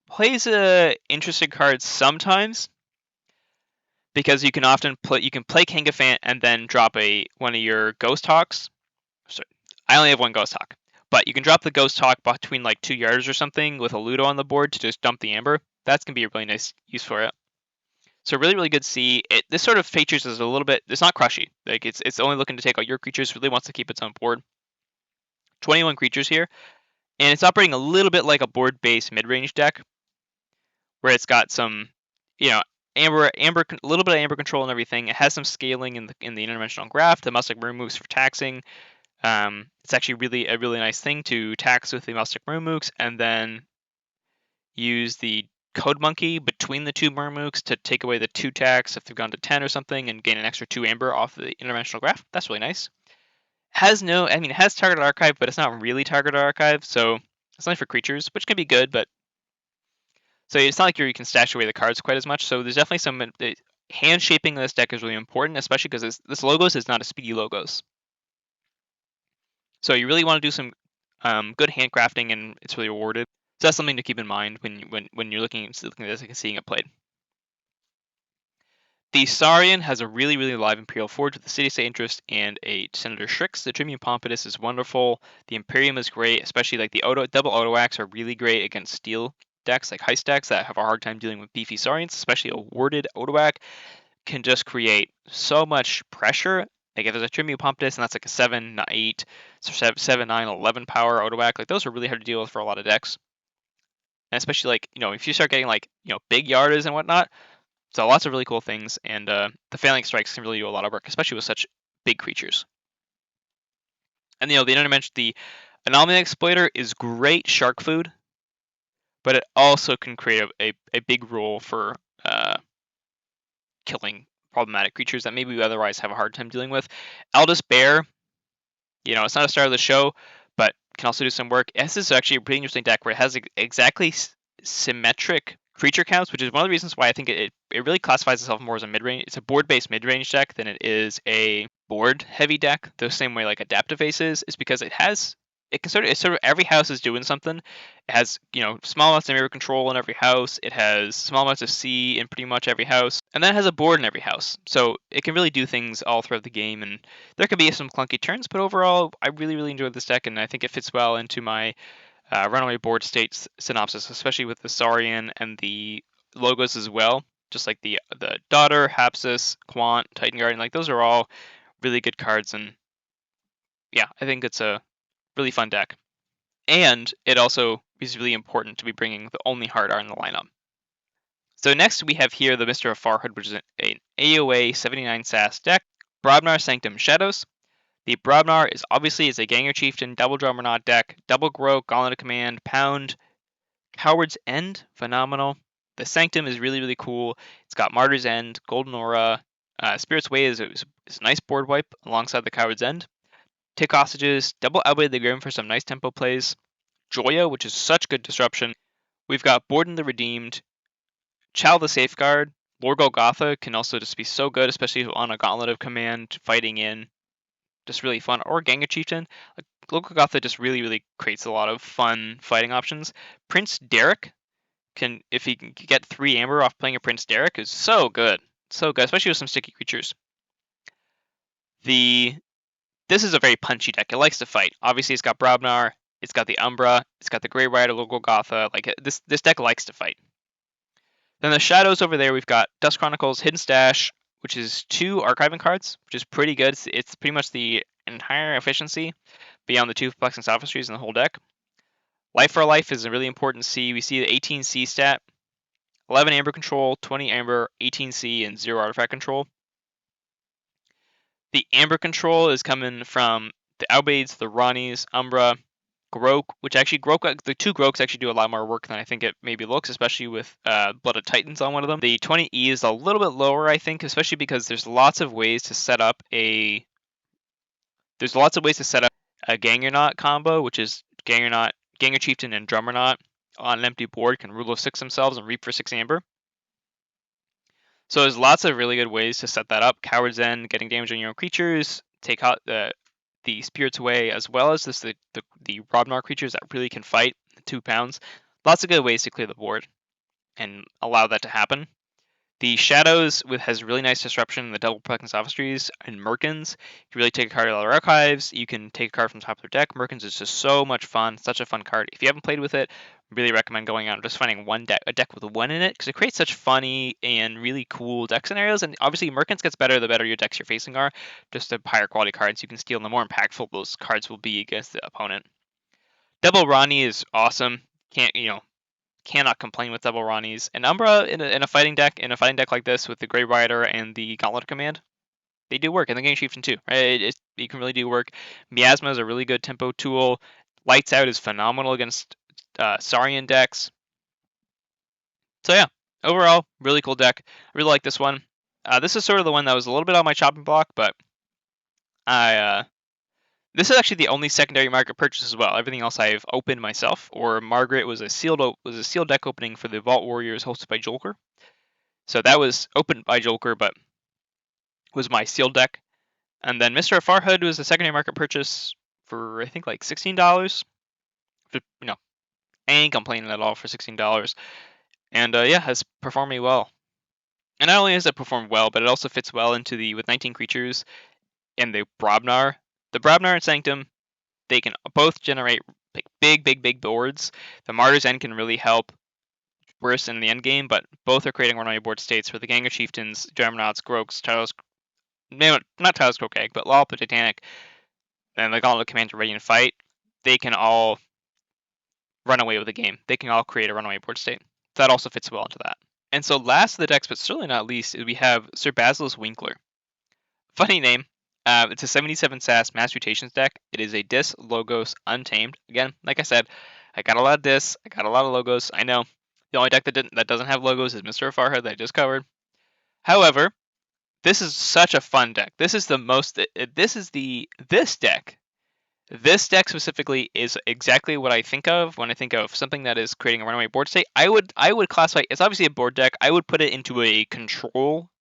[SPEAKER 1] plays a interesting card sometimes, because you can often play Kangafant and then drop one of your Ghost Hawks. Sorry, I only have 1 Ghost Hawk, but you can drop the Ghost Hawk between like 2 yards or something with a Ludo on the board to just dump the Amber. That's gonna be a really nice use for it. So really, really good C. This sort of features is a little bit. It's not crushy. Like it's only looking to take out your creatures. Really wants to keep its own board. 21 creatures here, and it's operating a little bit like a board-based mid-range deck, where it's got some, amber, a little bit of amber control and everything. It has some scaling in the interdimensional graph. The Mustic Murmuks for taxing. It's actually a really nice thing to tax with the Mustic Murmuks, and then use the Code Monkey between the 2 Murmuks to take away the 2 tax if they've gone to 10 or something, and gain an extra 2 amber off the interdimensional graph. That's really nice. Has no, I mean, it has target archive, but it's not really target archive, so it's only for creatures, which can be good, but so it's not like you can stash away the cards quite as much. So there's definitely some hand shaping of this deck is really important, especially because this logos is not a speedy logos. So you really want to do some good handcrafting, and it's really rewarded. So that's something to keep in mind when you're looking at this and seeing it played. The Saurian has a really, really live Imperial Forge with a City-State interest and a Senator Strix. The Tribune Pompidus is wonderful. The Imperium is great, especially like the double Auto-Axe are really great against steel decks, like heist decks that have a hard time dealing with beefy Saurians, especially a warded Auto-Axe can just create so much pressure. Like if there's a Tribune Pompidus and that's like a 7, 8, 7, 9, 11 power Auto-Axe, like those are really hard to deal with for a lot of decks. And especially like, if you start getting like, big Yardas and whatnot, so lots of really cool things, and the Phalanx Strikes can really do a lot of work, especially with such big creatures. And the internet mentioned the Anomaly Exploiter is great shark food, but it also can create a big role for killing problematic creatures that maybe we otherwise have a hard time dealing with. Aldous Bear, it's not a star of the show, but can also do some work. This is actually a pretty interesting deck where it has exactly symmetric creature counts, which is one of the reasons why I think it really classifies itself more as a mid-range. It's a board-based mid-range deck than it is a board-heavy deck. The same way like Adaptiface is because it can sort of every house is doing something. It has small amounts of mirror control in every house. It has small amounts of C in pretty much every house, and then it has a board in every house. So it can really do things all throughout the game, and there can be some clunky turns, but overall I really really enjoyed this deck, and I think it fits well into my runaway board state synopsis, especially with the Saurian and the logos as well. Just like the Daughter, Hapsis, Quant, Titan Guardian, like those are all really good cards, and yeah, I think it's a really fun deck. And it also is really important to be bringing the only hard R in the lineup. So next we have here the Mister of Farhood, which is an AOA 79 SAS deck. Brobnar Sanctum Shadows. The Brobnar is obviously a Ganger Chieftain, double Drummernaut deck, double Grow, Gauntlet of Command, Pound, Coward's End, phenomenal. The Sanctum is really, really cool. It's got Martyr's End, Golden Aura, Spirit's Way is a nice board wipe alongside the Coward's End. Take Hostages, double Outbid the Grim for some nice tempo plays. Joya, which is such good disruption. We've got Borden the Redeemed, Chal the Safeguard. Lord Golgotha can also just be so good, especially on a Gauntlet of Command, fighting in. Just really fun. Or Ganger Chieftain. Like, Lord Golgotha just really, really creates a lot of fun fighting options. Prince Derek if he can get 3 Amber off playing a Prince Derek, is so good. So good, especially with some sticky creatures. This is a very punchy deck. It likes to fight. Obviously, it's got Brobnar, it's got the Umbra, it's got the Grey Rider, Lord Golgotha. Like this deck likes to fight. Then the Shadows over there, we've got Dust Chronicles, Hidden Stash, which is 2 archiving cards, which is pretty good. It's pretty much the entire efficiency beyond the 2 Flexing Sophistries in the whole deck. Life for Life is a really important C. We see the 18 C stat, 11 Amber control, 20 Amber, 18 C, and 0 artifact control. The Amber control is coming from the Albades, the Ronnies, Umbra, Grok, which actually the 2 Groks actually do a lot more work than I think it maybe looks, especially with Blooded Titans on one of them. The 20E is a little bit lower, I think, especially because there's lots of ways to set up a Gangernaut combo, which is Ganger Chieftain and Drummernaut on an empty board can rule of 6 themselves and reap for 6 Amber. So there's lots of really good ways to set that up. Coward's End, getting damage on your own creatures, take out the Spirit's Way, as well as the Brobnar creatures that really can fight 2 pounds. Lots of good ways to clear the board and allow that to happen. The Shadows has really nice disruption in the double Flexing Sophistries and Merkins. You can really take a card out of their archives. You can take a card from the top of their deck. Merkins is just so much fun. Such a fun card. If you haven't played with it, really recommend going out and just finding a deck with 1 in it, because it creates such funny and really cool deck scenarios. And obviously, Merkins gets better the better your decks you're facing are. Just the higher quality cards you can steal, and the more impactful those cards will be against the opponent. Double Ronnie is awesome. Cannot complain with double Ronnies. And Umbra in a fighting deck like this with the Grey Rider and the Gauntlet Command, they do work, and the Ganger Chieftain too. Right? You can really do work. Miasma is a really good tempo tool. Lights Out is phenomenal against Saurian decks. So yeah, overall, really cool deck. I really like this one. This is sort of the one that was a little bit on my chopping block, but I This is actually the only secondary market purchase as well. Everything else I've opened myself, or Margaret was a sealed deck opening for the Vault Warriors hosted by Joker. So that was opened by Joker, but was my sealed deck. And then Mister of Farhood was a secondary market purchase for I think like $16. You know, I ain't complaining at all for $16. And yeah, has performed me well. And not only has it performed well, but it also fits well into the with 19 creatures and the Brobnar. The Brobnar and Sanctum, they can both generate big boards. The Martyr's End can really help worse in the end game, but both are creating runaway board states for the Gang of Chieftains, Germanauts, Grogs, Talos, not Talos Krokag, but Lollipop Titanic, and the Gauntlet Commander Ready and Fight. They can all run away with the game. They can all create a runaway board state. That also fits well into that. And so last of the decks, but certainly not least, we have Sir Basilisk Winkler. Funny name. It's a 77 SAS Mass Mutations deck. It is a Dis, Logos, Untamed. Again, like I said, I got a lot of Dis, I got a lot of Logos. I know the only deck that doesn't have Logos is Mister of Farhood that I just covered. However, this is such a fun deck. This is the most. This deck. This deck specifically is exactly what I think of when I think of something that is creating a runaway board state. I would classify it's obviously a board deck. I would put it into a control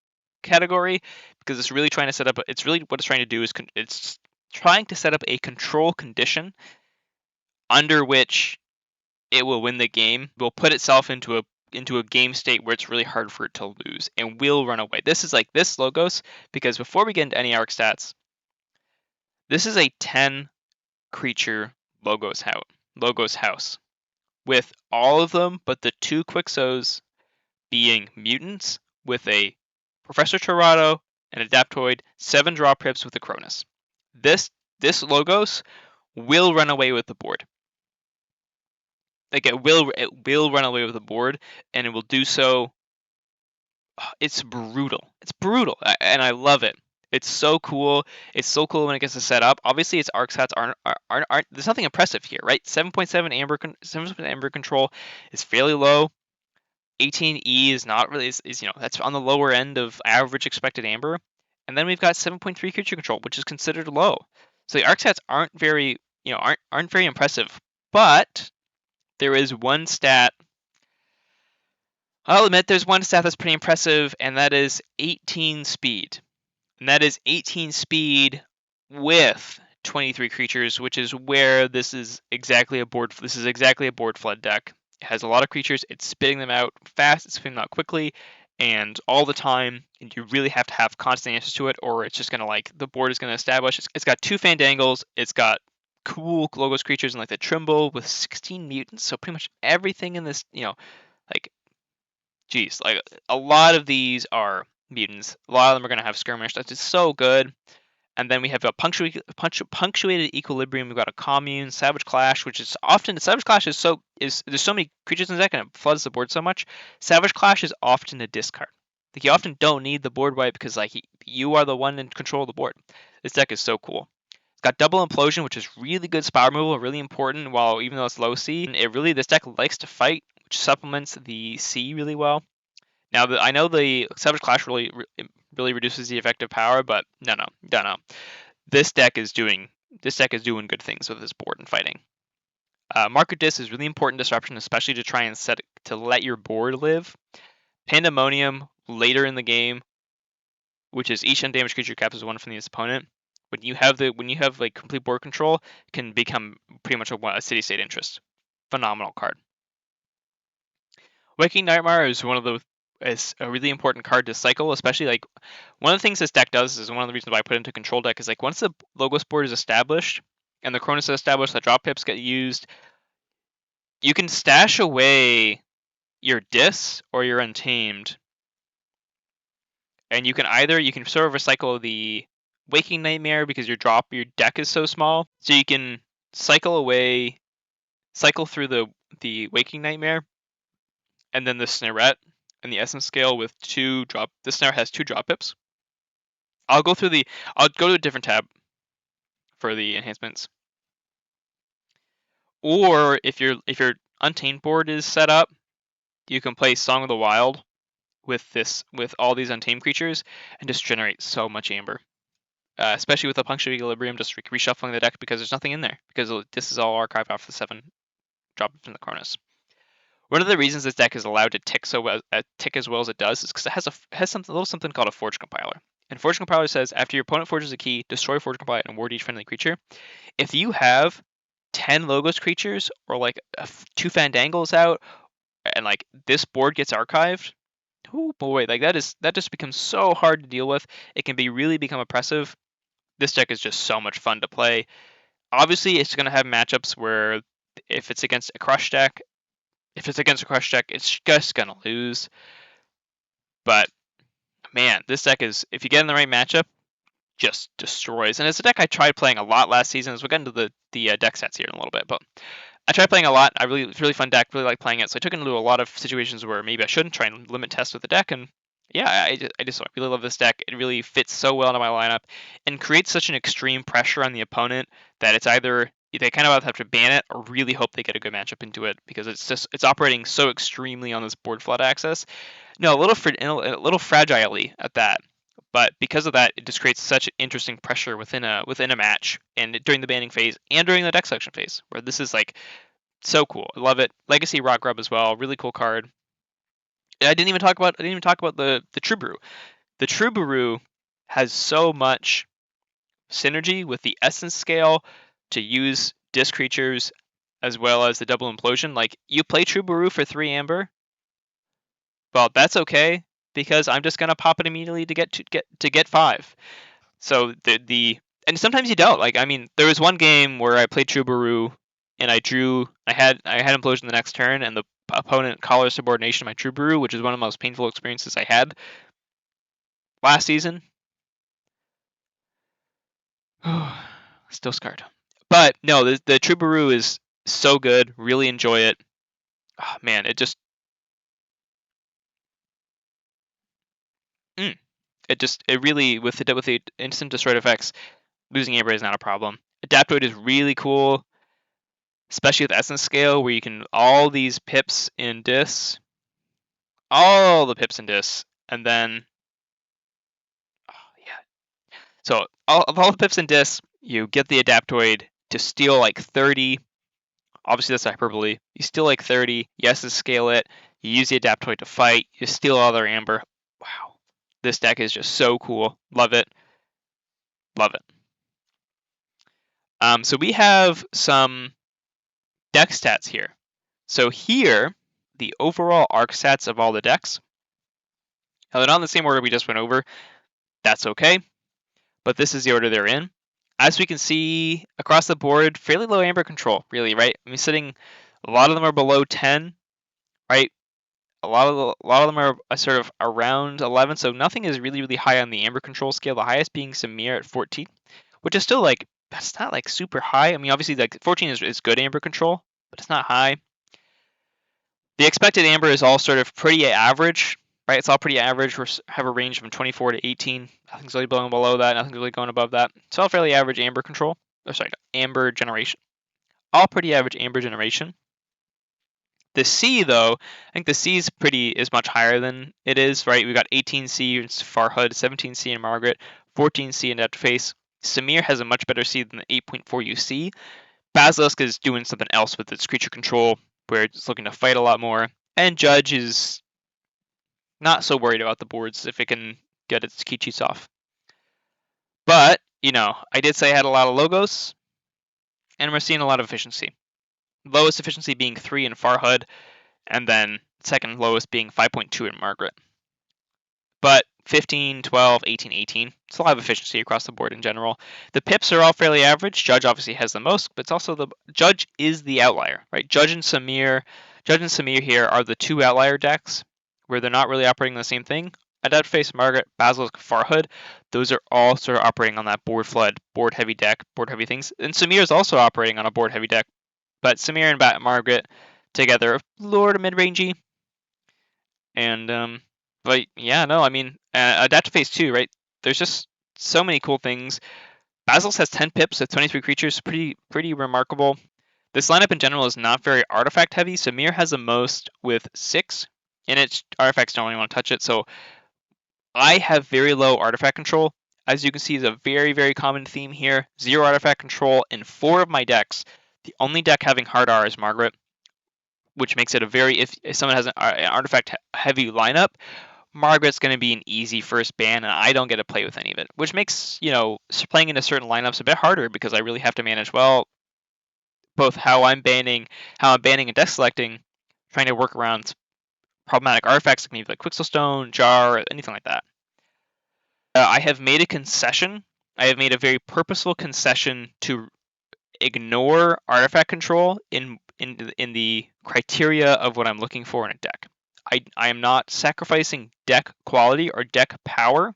[SPEAKER 1] category because it's really trying to set up. It's really what it's trying to do is it's trying to set up a control condition under which it will win the game. Will put itself into a game state where it's really hard for it to lose and will run away. This is like this Logos because before we get into any AERC stats, this is a 10 creature Logos house with all of them but the 2 Quixos being mutants with a Professor Torado, an Adaptoid, 7 draw prips with a Cronus. This Logos will run away with the board. Like it will run away with the board, and it will do so. It's brutal. It's brutal, and I love it. It's so cool. It's so cool when it gets to set up. Obviously, its AERC stats aren't. There's nothing impressive here, right? 7.7 amber control is fairly low. 18E is not really is that's on the lower end of average expected amber, and then we've got 7.3 creature control, which is considered low. So the AERC stats aren't very aren't very impressive, but there is one stat. I'll admit there's one stat that's pretty impressive, and that is 18 speed. And that is 18 speed with 23 creatures, which is where this is exactly a board flood deck. It has a lot of creatures, it's spitting them out fast, it's spitting them out quickly, and all the time, and you really have to have constant answers to it, or it's just gonna the board is gonna establish. It's got 2 Fandangles, it's got cool Logos creatures and like the Trimble with 16 mutants, so pretty much everything in this, like a lot of these are mutants. A lot of them are going to have skirmish. That's just so good. And then we have a punctuated equilibrium. We've got a commune, Savage Clash, which is often Savage Clash is there's so many creatures in the deck and it floods the board so much. Savage Clash is often a discard. Like you often don't need the board wipe because you are the one in control of the board. This deck is so cool. It's got double implosion, which is really good spell removal, really important. While even though it's low C, this deck likes to fight, which supplements the C really well. Now I know the Savage Clash really reduces the effective power, but no. This deck is doing good things with this board and fighting. Market Dis is really important disruption, especially to try and to let your board live. Pandemonium later in the game, which is each undamaged creature captures 1 from the opponent. When you have complete board control, can become pretty much a city state interest. Phenomenal card. Waking Nightmare is a really important card to cycle, especially one of the things this deck does is one of the reasons why I put it into control deck is once the Logos board is established and the Cronus is established, the drop pips get used, you can stash away your Dis or your Untamed, and you can sort of recycle the Waking Nightmare because your deck is so small, so you can cycle through the Waking Nightmare, and then the Snarette and the Essence Scale with 2 drop. The Snare has 2 drop pips. I'll go to a different tab for the enhancements. Or if your Untamed board is set up, you can play Song of the Wild with all these Untamed creatures and just generate so much amber.
[SPEAKER 2] especially with the Punctured Equilibrium, just reshuffling the deck because there's nothing in there, because this is all archived off the 7 drop from the Cronus. One of the reasons this deck is allowed to tick as well as it does is because it has a little something called a Forge Compiler. And Forge Compiler says after your opponent forges a key, destroy Forge Compiler and award each friendly creature. If you have 10 Logos creatures or like 2 Fandangles out, and like this board gets archived, oh boy, like that just becomes so hard to deal with. It can really become oppressive. This deck is just so much fun to play. Obviously, it's going to have matchups where if it's against a crush deck, it's just going to lose. But man, this deck is, if you get in the right matchup, just destroys. And it's a deck I tried playing a lot last season. As we'll get into the deck stats here in a little bit, but I tried playing a lot. It's a really fun deck. Really like playing it. So I took it into a lot of situations where maybe I shouldn't try and limit test with the deck. And yeah, I just really love this deck. It really fits so well into my lineup and creates such an extreme pressure on the opponent that it's either they kind of have to ban it or really hope they get a good matchup into it, because it's operating so extremely on this board flood access. No, a little fragilely at that. But because of that, it just creates such interesting pressure within a match, and during the banning phase and during the deck selection phase, where this is like so cool. I love it. Legacy Rock Grub as well, really cool card. I didn't even talk about the True Brew. The True Brew has so much synergy with the Essence Scale to use disc creatures as well as the Double Implosion. Like, you play True Brew for 3 Amber, well, that's okay, because I'm just gonna pop it immediately to get 5. So and sometimes you don't. Like, I mean, there was one game where I played True Brew and I had Implosion the next turn, and the opponent Collar Subordination my True Brew, which is one of the most painful experiences I had last season. Still scarred. But no, the True Brew is so good. Really enjoy it. Oh, man, it just it really, with the instant destroy effects, losing Amber is not a problem. Adaptoid is really cool, especially with Essence Scale, where you can all these pips in Dis, and then so all the pips in Dis, you get the Adaptoid to steal like 30. Obviously, that's hyperbole. You steal like 30. You Essence Scale it. You use the Adaptoid to fight. You steal all their Amber. Wow, this deck is just so cool. Love it. Love it. So we have some deck stats here. So here, the overall arc stats of all the decks. Now, they're not in the same order we just went over. That's okay. But this is the order they're in. As we can see across the board, fairly low Amber control, really, right? I mean, a lot of them are below 10, right? A lot of them are sort of around 11, so nothing is really, really high on the Amber control scale. The highest being Samir at 14, which is still like, that's not like super high. I mean, obviously, like 14 is good Amber control, but it's not high. The expected Amber is all sort of pretty average, right? It's all pretty average. We have a range from 24 to 18. Nothing's really going below that. Nothing's really going above that. It's all fairly average Amber control. Amber generation. All pretty average Amber generation. The C, though, I think the C is much higher than it is, right? We got 18C in Farhood, 17C in Margaret, 14C in Adaptiface. Samir has a much better C than the 8.4 you see. Basilisk is doing something else with its creature control, where it's looking to fight a lot more. And Judge is not so worried about the boards if it can get its key cheats off. But, I did say I had a lot of logos, and we're seeing a lot of efficiency. Lowest efficiency being 3 in Farhood, and then second lowest being 5.2 in Margaret. But 15, 12, 18, 18, it's a lot of efficiency across the board in general. The pips are all fairly average. Judge obviously has the most, but it's also Judge is the outlier, right? Judge and Samir here are the 2 outlier decks where they're not really operating the same thing. Adaptiface, Margaret, Basilisk, Farhood, those are all sort of operating on that board flood, board heavy deck, board heavy things. And Samir is also operating on a board heavy deck, but Samir and Margaret together are lower to mid rangey. And but yeah, no, I mean, Adaptiface too, right? There's just so many cool things. Basilisk has 10 pips with 23 creatures, pretty remarkable. This lineup in general is not very artifact heavy. Samir has the most with 6, and its artifacts don't really want to touch it. So I have very low artifact control. as you can see, is a very, very common theme here. 0 artifact control in 4 of my decks. The only deck having hard R is Margaret, which makes it a very, if someone has an artifact heavy lineup, Margaret's going to be an easy first ban, and I don't get to play with any of it, which makes, playing into certain lineups a bit harder because I really have to manage well both how I'm banning and deck selecting, trying to work around problematic artifacts like maybe like Quixelstone, Jar, anything like that. I have made a concession. I have made a very purposeful concession to ignore artifact control in the criteria of what I'm looking for in a deck. I am not sacrificing deck quality or deck power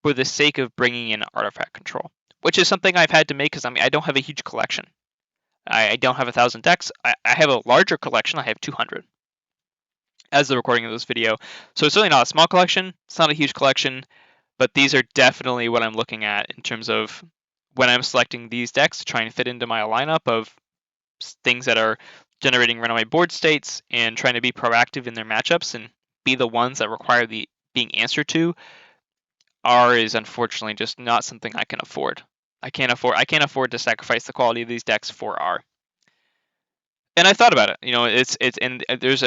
[SPEAKER 2] for the sake of bringing in artifact control, which is something I've had to make because I don't have a huge collection. I don't have 1,000 decks. I have a larger collection. I have 200 as the recording of this video. So it's certainly not a small collection. It's not a huge collection, but these are definitely what I'm looking at in terms of when I'm selecting these decks to try and fit into my lineup of things that are generating runaway board states and trying to be proactive in their matchups and be the ones that require the being answered to. R is unfortunately just not something I can afford. I can't afford to sacrifice the quality of these decks for R. And I thought about it. And there's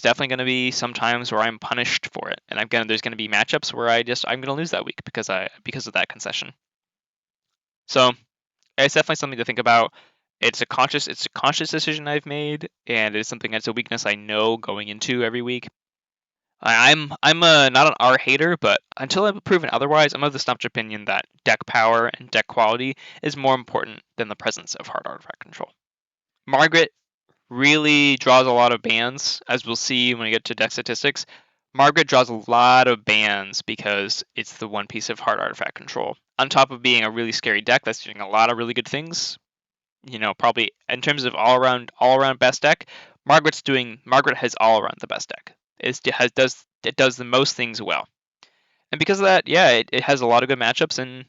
[SPEAKER 2] definitely going to be some times where I'm punished for it, and there's going to be matchups where I'm going to lose that week because of that concession. So it's definitely something to think about. It's a conscious decision I've made, and it's something that's a weakness I know going into every week. I'm not an R hater, but until I'm proven otherwise, I'm of the staunch opinion that deck power and deck quality is more important than the presence of hard artifact control. Margaret really draws a lot of bans, as we'll see when we get to deck statistics. Margaret draws a lot of bans because it's the one piece of hard artifact control. On top of being a really scary deck that's doing a lot of really good things, probably in terms of all around best deck, Margaret has all around the best deck. It does the most things well, and because of that, it has a lot of good matchups and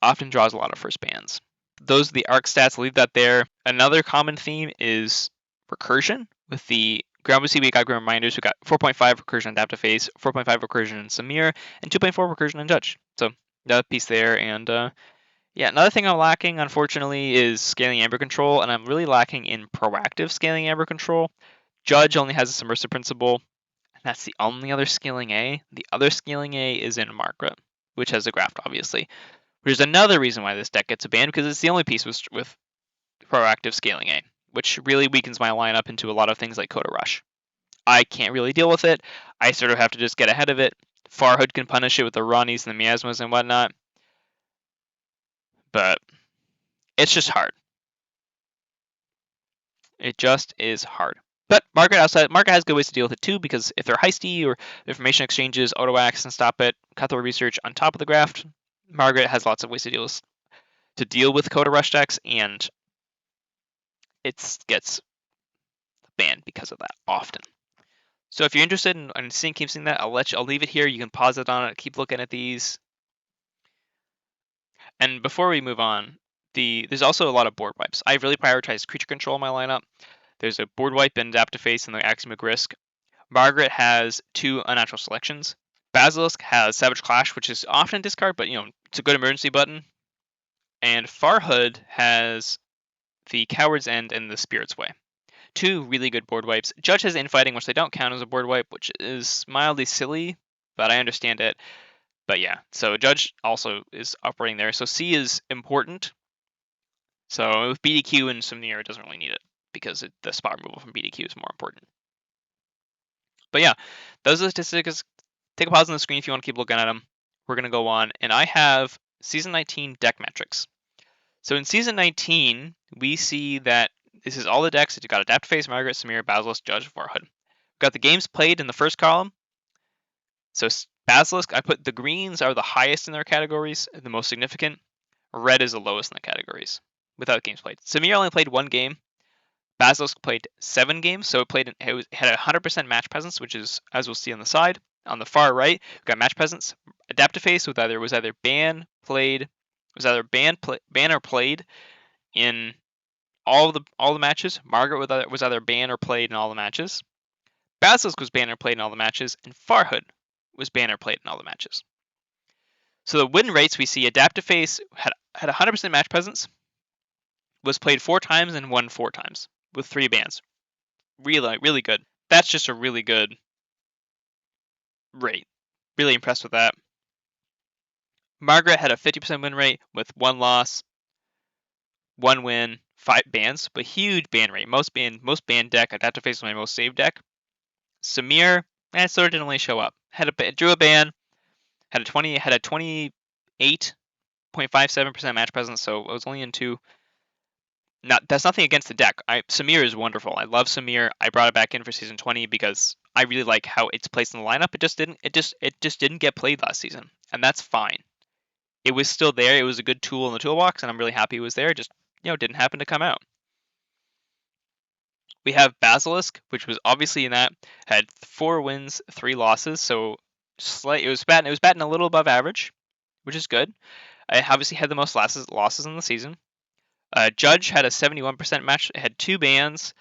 [SPEAKER 2] often draws a lot of first bans. Those are the ARC stats. I'll leave that there. Another common theme is recursion. With the Groundboost we got Grim Reminders, who got 4.5 recursion on Adaptiface, 4.5 recursion in Samir, and 2.4 recursion in Judge. So that piece there. And another thing I'm lacking, unfortunately, is scaling amber control, and I'm really lacking in proactive scaling amber control. Judge only has a submersive principle, and that's the only other scaling A. The other scaling A is in Margaret, which has a graft, obviously. There's another reason why this deck gets a ban, because it's the only piece with proactive scaling A, which really weakens my lineup into a lot of things like Coda Rush. I can't really deal with it. I sort of have to just get ahead of it. Farhood can punish it with the Ronnies and the Miasmas and whatnot. But it's just hard. It just is hard. But Margaret has good ways to deal with it too, because if they're heisty or information exchanges, auto-axe and stop it, cutthroat research on top of the graft, Margaret has lots of ways to deal with Coda Rush decks, and it gets banned because of that often. So if you're interested in keep seeing that, I'll leave it here. You can pause it on it, keep looking at these. And before we move on, there's also a lot of board wipes. I've really prioritized creature control in my lineup. There's a board wipe in Adaptiface and the Axiomic Risk. Margaret has 2 unnatural selections. Basilisk has Savage Clash, which is often discard, but it's a good emergency button. And Farhood has the Coward's End and the Spirit's Way. 2 really good board wipes. Judge has Infighting, which they don't count as a board wipe, which is mildly silly, but I understand it. But yeah, so Judge also is operating there. So C is important. So with BDQ and Samir, it doesn't really need it, because the spot removal from BDQ is more important. But yeah, those are the statistics. Take a pause on the screen if you want to keep looking at them. We're going to go on. And I have Season 19 deck metrics. So in Season 19, we see that this is all the decks. You've got Adaptiface, Margaret, Samir, Basilisk, Judge, Farhood. We've got the games played in the first column. So Basilisk, I put the greens are the highest in their categories, the most significant. Red is the lowest in the categories without games played. Samir only played 1 game. Basilisk played 7 games, so it had a 100% match presence, which is, as we'll see on the side. On the far right, we've got match presence. Adaptiface was either ban or played in all the matches. Margaret was either banned or played in all the matches. Basilisk was banned or played in all the matches, and Farhood was banned or played in all the matches. So the win rates we see, Adaptiface had 100% match presence, was played 4 times and won 4 times with 3 bans. Really good. That's just a really good rate. Really impressed with that. Margaret had a 50% win rate with 1 loss, 1 win, 5 bans, but huge ban rate. Most ban deck. Adaptiface was my most saved deck. Samir, sort of didn't really show up. Drew a ban, had a 28.57% match presence, so it was only in 2. That's nothing against the deck. Samir is wonderful. I love Samir. I brought it back in for season 20 because I really like how it's placed in the lineup. It just didn't get played last season, and that's fine. It was still there. It was a good tool in the toolbox, and I'm really happy it was there. Just didn't happen to come out. We have Basilisk, which was obviously in that, had 4 wins, 3 losses, so it was batting a little above average, which is good. I obviously had the most losses in the season. Judge had a 71% match, had 2 bans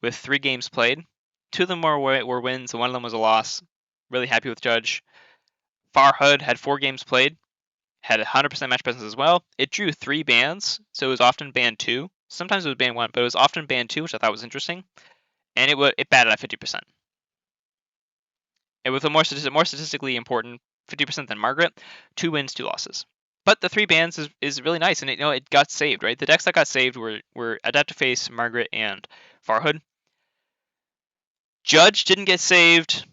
[SPEAKER 2] with 3 games played. 2 of them were wins, and 1 of them was a loss. Really happy with Judge. Farhood had 4 games played, had 100% match presence as well. It drew 3 bans, so it was often ban 2. Sometimes it was ban 1, but it was often ban 2, which I thought was interesting. And it batted at 50%. And with a more statistically important 50% than Margaret, 2 wins, 2 losses. But the 3 bans is really nice, and it got saved, right? The decks that got saved were Adaptiface, Margaret, and Farhood. Judge didn't get saved,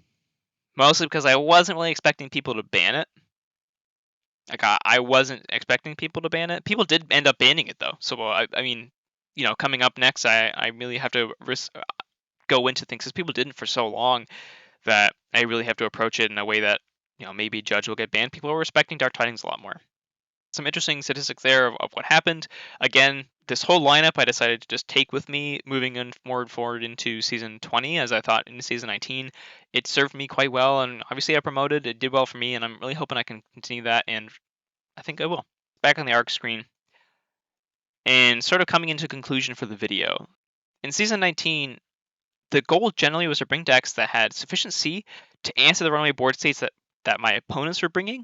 [SPEAKER 2] mostly because I wasn't really expecting people to ban it. Like I wasn't expecting people to ban it. People did end up banning it though. So I mean, coming up next, I really have to go into things because people didn't for so long that I really have to approach it in a way that maybe Judge will get banned. People are respecting Dark Tidings a lot more. Some interesting statistics there of what happened. Again, this whole lineup I decided to just take with me moving forward into season 20, as I thought in season 19 it served me quite well, and obviously I promoted. It did well for me, and I'm really hoping I can continue that, and I think I will. Back on the ARC screen, and sort of coming into conclusion for the video. In season 19, the goal generally was to bring decks that had sufficient C to answer the runaway board states that my opponents were bringing,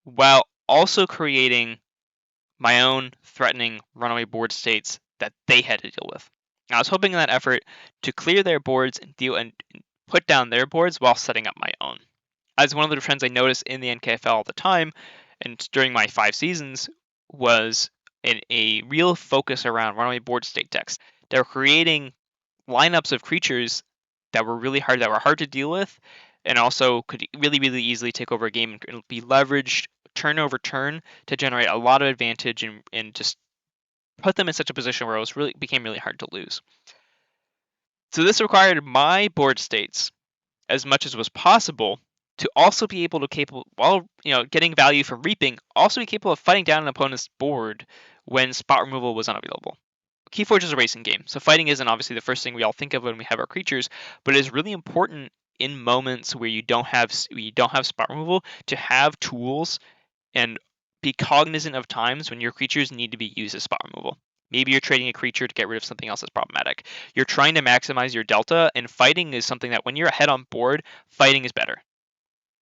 [SPEAKER 2] while also creating my own threatening runaway board states that they had to deal with. I was hoping in that effort to clear their boards and put down their boards while setting up my own. As one of the trends I noticed in the NKFL all the time and during my 5 seasons was a real focus around runaway board state decks. They were creating lineups of creatures that were hard to deal with, and also could really easily take over a game and be leveraged turn over turn to generate a lot of advantage and just put them in such a position where it became really hard to lose. So this required my board states, as much as was possible, to also be able to while getting value from reaping, also be capable of fighting down an opponent's board when spot removal was unavailable. Keyforge is a racing game, so fighting isn't obviously the first thing we all think of when we have our creatures, but it is really important in moments where you don't have spot removal to have tools and be cognizant of times when your creatures need to be used as spot removal. Maybe you're trading a creature to get rid of something else that's problematic. You're trying to maximize your delta, and fighting is something that when you're ahead on board, fighting is better.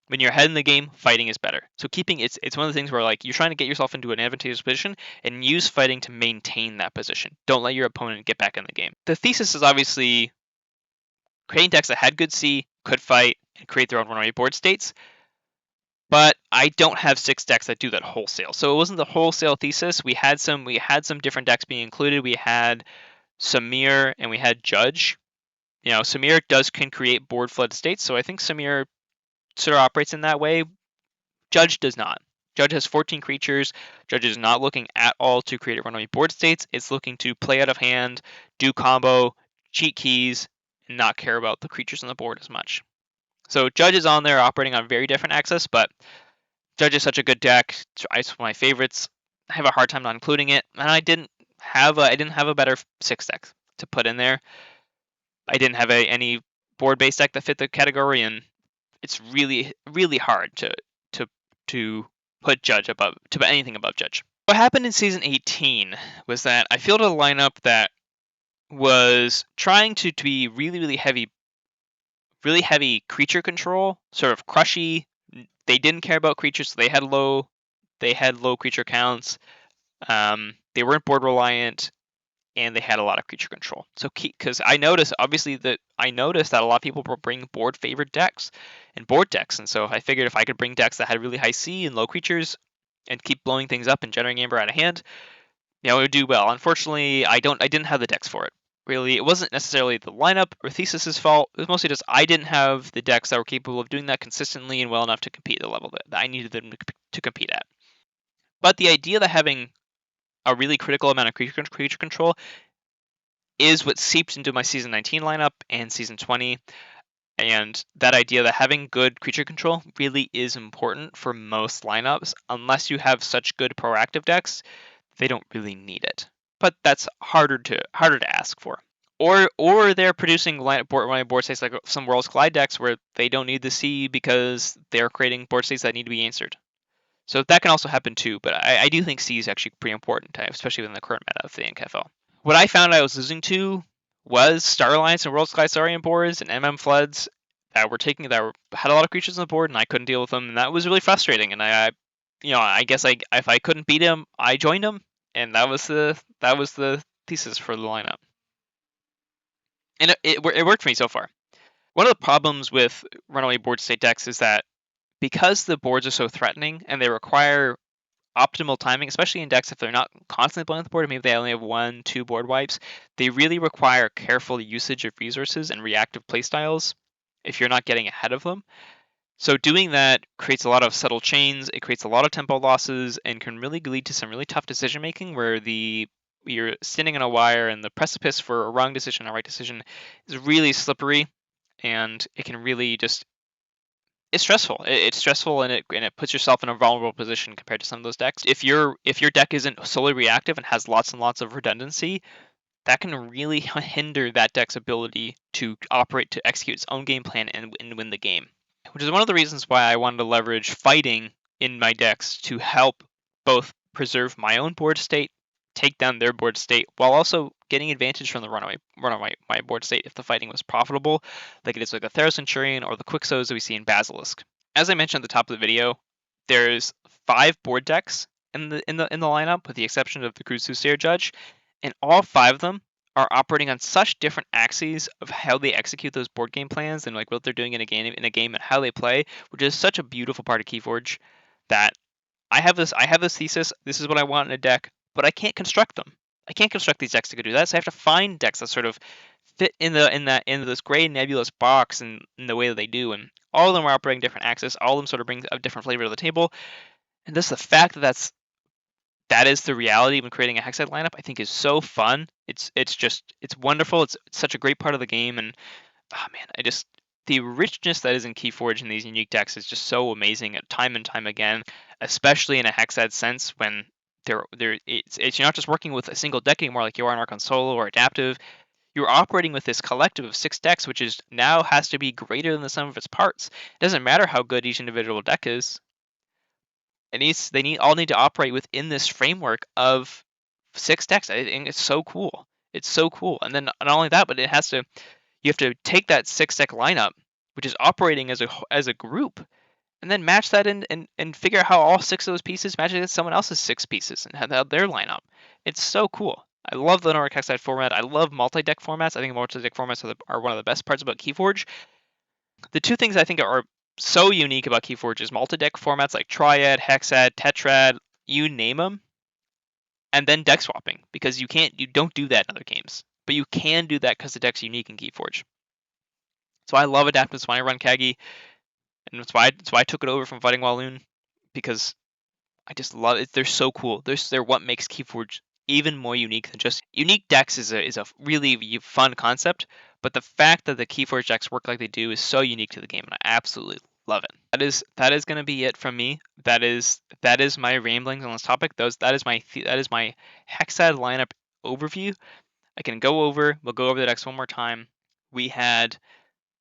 [SPEAKER 2] When you're ahead in the game, fighting is better. So it's one of the things where you're trying to get yourself into an advantageous position and use fighting to maintain that position. Don't let your opponent get back in the game. The thesis is obviously creating decks that had good C, could fight, and create their own runaway board states. But I don't have 6 decks that do that wholesale. So it wasn't the wholesale thesis. We had some different decks being included. We had Samir and we had Judge. Samir can create board flood states, so I think Samir sort of operates in that way. Judge does not. Judge has 14 creatures. Judge is not looking at all to create runaway board states. It's looking to play out of hand, do combo, cheat keys, and not care about the creatures on the board as much. So Judge is on there operating on very different axis, but Judge is such a good deck. It's one of my favorites. I have a hard time not including it, and I didn't have a better 6 deck to put in there. I didn't have any board-based deck that fit the category, and it's really hard to put Judge above, to put anything above Judge. What happened in season 18 was that I fielded a lineup that was trying to be really heavy creature control, sort of crushy. They didn't care about creatures, so they had low They had low creature counts. They weren't board reliant, and they had a lot of creature control. So because I noticed that a lot of people were bringing board favored decks and board decks, and so I figured if I could bring decks that had really high C and low creatures and keep blowing things up and generating amber out of hand, it would do well. Unfortunately, I didn't have the decks for it. Really, it wasn't necessarily the lineup or Thesis's fault. It was mostly just I didn't have the decks that were capable of doing that consistently and well enough to compete at the level that I needed them to compete at. But the idea that having a really critical amount of creature control is what seeped into my Season 19 lineup and Season 20. And that idea that having good creature control really is important for most lineups. Unless you have such good proactive decks, they don't really need it. But that's harder to ask for. Or they're producing board states like some Worlds Collide decks where they don't need the C because they're creating board states that need to be answered. So that can also happen too, but I do think C is actually pretty important, especially within the current meta of the NKFL. What I found I was losing to was Star Alliance and Worlds Collide Starian boards and MM Floods that had a lot of creatures on the board and I couldn't deal with them, and that was really frustrating. And I guess if I couldn't beat him, I joined him, and that was the thesis for the lineup. And it worked for me so far. One of the problems with runaway board state decks is that because the boards are so threatening and they require optimal timing, especially in decks if they're not constantly blowing the board, maybe they only have 1-2 board wipes, they really require careful usage of resources and reactive playstyles if you're not getting ahead of them. So doing that creates a lot of subtle chains, it creates a lot of tempo losses, and can really lead to some really tough decision making where you're standing on a wire and the precipice for a wrong decision or right decision is really slippery, and it can really just it's stressful. It's stressful, and it puts yourself in a vulnerable position compared to some of those decks. If your deck isn't solely reactive and has lots and lots of redundancy, that can really hinder that deck's ability to operate, to execute its own game plan and win the game. Which is one of the reasons why I wanted to leverage fighting in my decks to help both preserve my own board state, take down their board state, while also getting advantage from the runaway my board state if the fighting was profitable, like it is with the Theros Centurion or the Quixos that we see in Basilisk. As I mentioned at the top of the video, there's 5 board decks in the lineup, with the exception of the Crude Soothsayer Judge, and all 5 of them are operating on such different axes of how they execute those board game plans and like what they're doing in a game and how they play, which is such a beautiful part of Keyforge that I have this thesis. This is what I want in a deck, but I can't construct them. I can't construct these decks to go do that. So I have to find decks that sort of fit in this gray nebulous box and in the way that they do. And all of them are operating different axes. All of them sort of bring a different flavor to the table. And just the fact that is the reality when creating a Hexad lineup, I think is so fun. It's wonderful. It's such a great part of the game, and the richness that is in Keyforge in these unique decks is just so amazing time and time again, especially in a Hexad sense when you're not just working with a single deck anymore like you are in Archon Solo or Adaptive. You're operating with this collective of 6 decks, which is now has to be greater than the sum of its parts. It doesn't matter how good each individual deck is. They all need to operate within this framework of 6 decks. I think it's so cool. It's so cool. And then not only that, but you have to take that 6 deck lineup, which is operating as a group, and then match that in and figure out how all 6 of those pieces match against someone else's 6 pieces and how their lineup. It's so cool. I love the Nordic Hexad format. I love multi-deck formats. I think multi-deck formats are one of the best parts about Keyforge. The 2 things I think are so unique about Keyforge is multi-deck formats like Triad, Hexad, Tetrad, you name them, and then deck swapping, because you don't do that in other games, but you can do that because the deck's unique in Keyforge. So I love Adaptiface. That's why I run Kagi, and that's why I took it over from Fighting Walloon, because I just love it. They're so cool. They're what makes Keyforge even more unique than just unique decks is a really fun concept, but the fact that the Keyforge decks work like they do is so unique to the game, and I absolutely love it. That is going to be it from me. That is my ramblings on this topic. That is my Hexad lineup overview. We'll go over the decks one more time. We had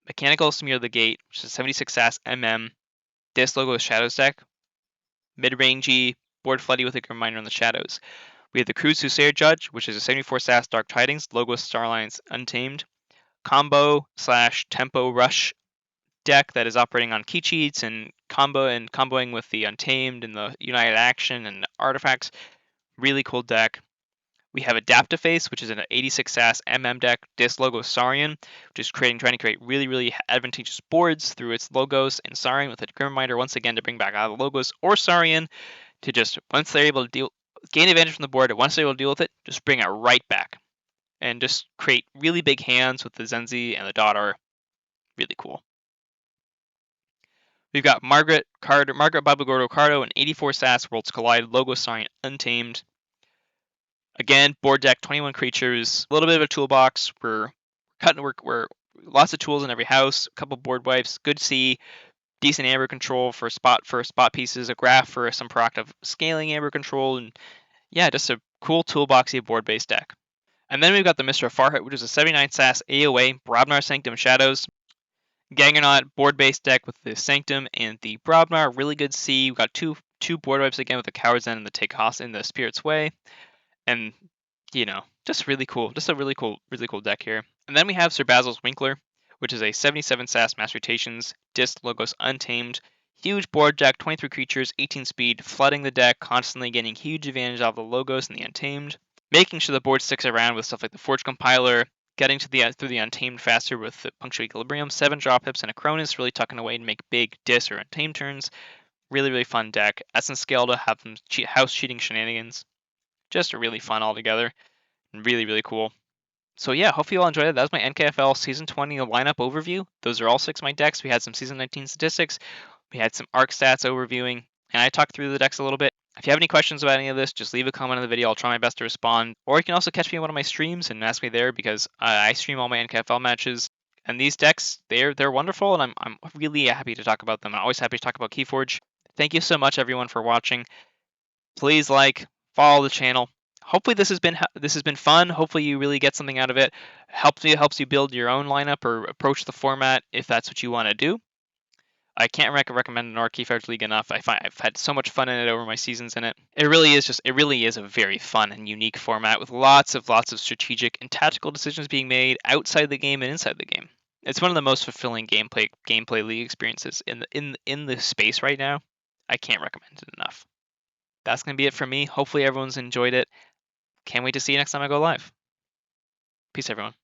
[SPEAKER 2] Mechanical Samir the Gate, which is 76 SAS MM. This logo is Shadows deck. Mid-rangey, board floody with a reminder on the shadows. We have the Crude Soothsayer Judge, which is a 74 SAS Dark Tidings, logo Star Alliance Untamed. Combo / tempo rush deck that is operating on key cheats and comboing with the Untamed and the United Action and Artifacts. Really cool deck. We have Adaptiface, which is an 86 SAS deck, disc logo Saurian, which is trying to create really advantageous boards through its logos and Saurian with a Grim Reminder once again to bring back either logos or Saurian to just, once they're able to gain advantage from the board, and once they're able to deal with it, just bring it right back. And just create really big hands with the Zenzi and the Daughter. Really cool. We've got Margaret, Babu, Gordo, Cardo, and 84 SAS Worlds Collide, logo Saurian Untamed. Again, board deck, 21 creatures, a little bit of a toolbox. We're lots of tools in every house, a couple board wipes, good C, decent amber control for spot pieces, a graph for some proactive scaling amber control, and yeah, just a cool toolboxy board-based deck. And then we've got the Mister of Farhood, which is a 79 SAS AOA, Brobnar Sanctum Shadows. Ganganaut board-based deck with the Sanctum and the Brobnar, really good C. We've got two board wipes again with the Coward's End and the Take Hoss in the Spirit's Way. And, you know, just really cool. Just a really cool deck here. And then we have Sir Basil's Winkler, which is a 77 SAS Mass Rotations, disc logos Untamed. Huge board deck, 23 creatures, 18 speed, flooding the deck, constantly getting huge advantage off the logos and the Untamed. Making sure the board sticks around with stuff like the Forge Compiler, getting to through the Untamed faster with the Punctual Equilibrium, 7 drop hips and a Cronus, really tucking away to make big disc or Untamed turns. Really fun deck. Essence Scale to have them house cheating shenanigans. Just really fun altogether, and really cool. So yeah, hopefully you all enjoyed it. That was my NKFL Season 20 lineup overview. Those are all 6 of my decks. We had some Season 19 statistics. We had some ARC stats overviewing, and I talked through the decks a little bit. If you have any questions about any of this, just leave a comment in the video. I'll try my best to respond. Or you can also catch me in one of my streams and ask me there, because I stream all my NKFL matches. And these decks, they're wonderful, and I'm really happy to talk about them. I'm always happy to talk about Keyforge. Thank you so much, everyone, for watching. Please follow the channel. Hopefully this has been fun. Hopefully you really get something out of it. Helps you build your own lineup or approach the format if that's what you want to do. I can't recommend the Nordic Keyforge League enough. I've had so much fun in it over my seasons in it. It really is a very fun and unique format with lots of strategic and tactical decisions being made outside the game and inside the game. It's one of the most fulfilling gameplay league experiences in the space right now. I can't recommend it enough. That's going to be it for me. Hopefully everyone's enjoyed it. Can't wait to see you next time I go live. Peace, everyone.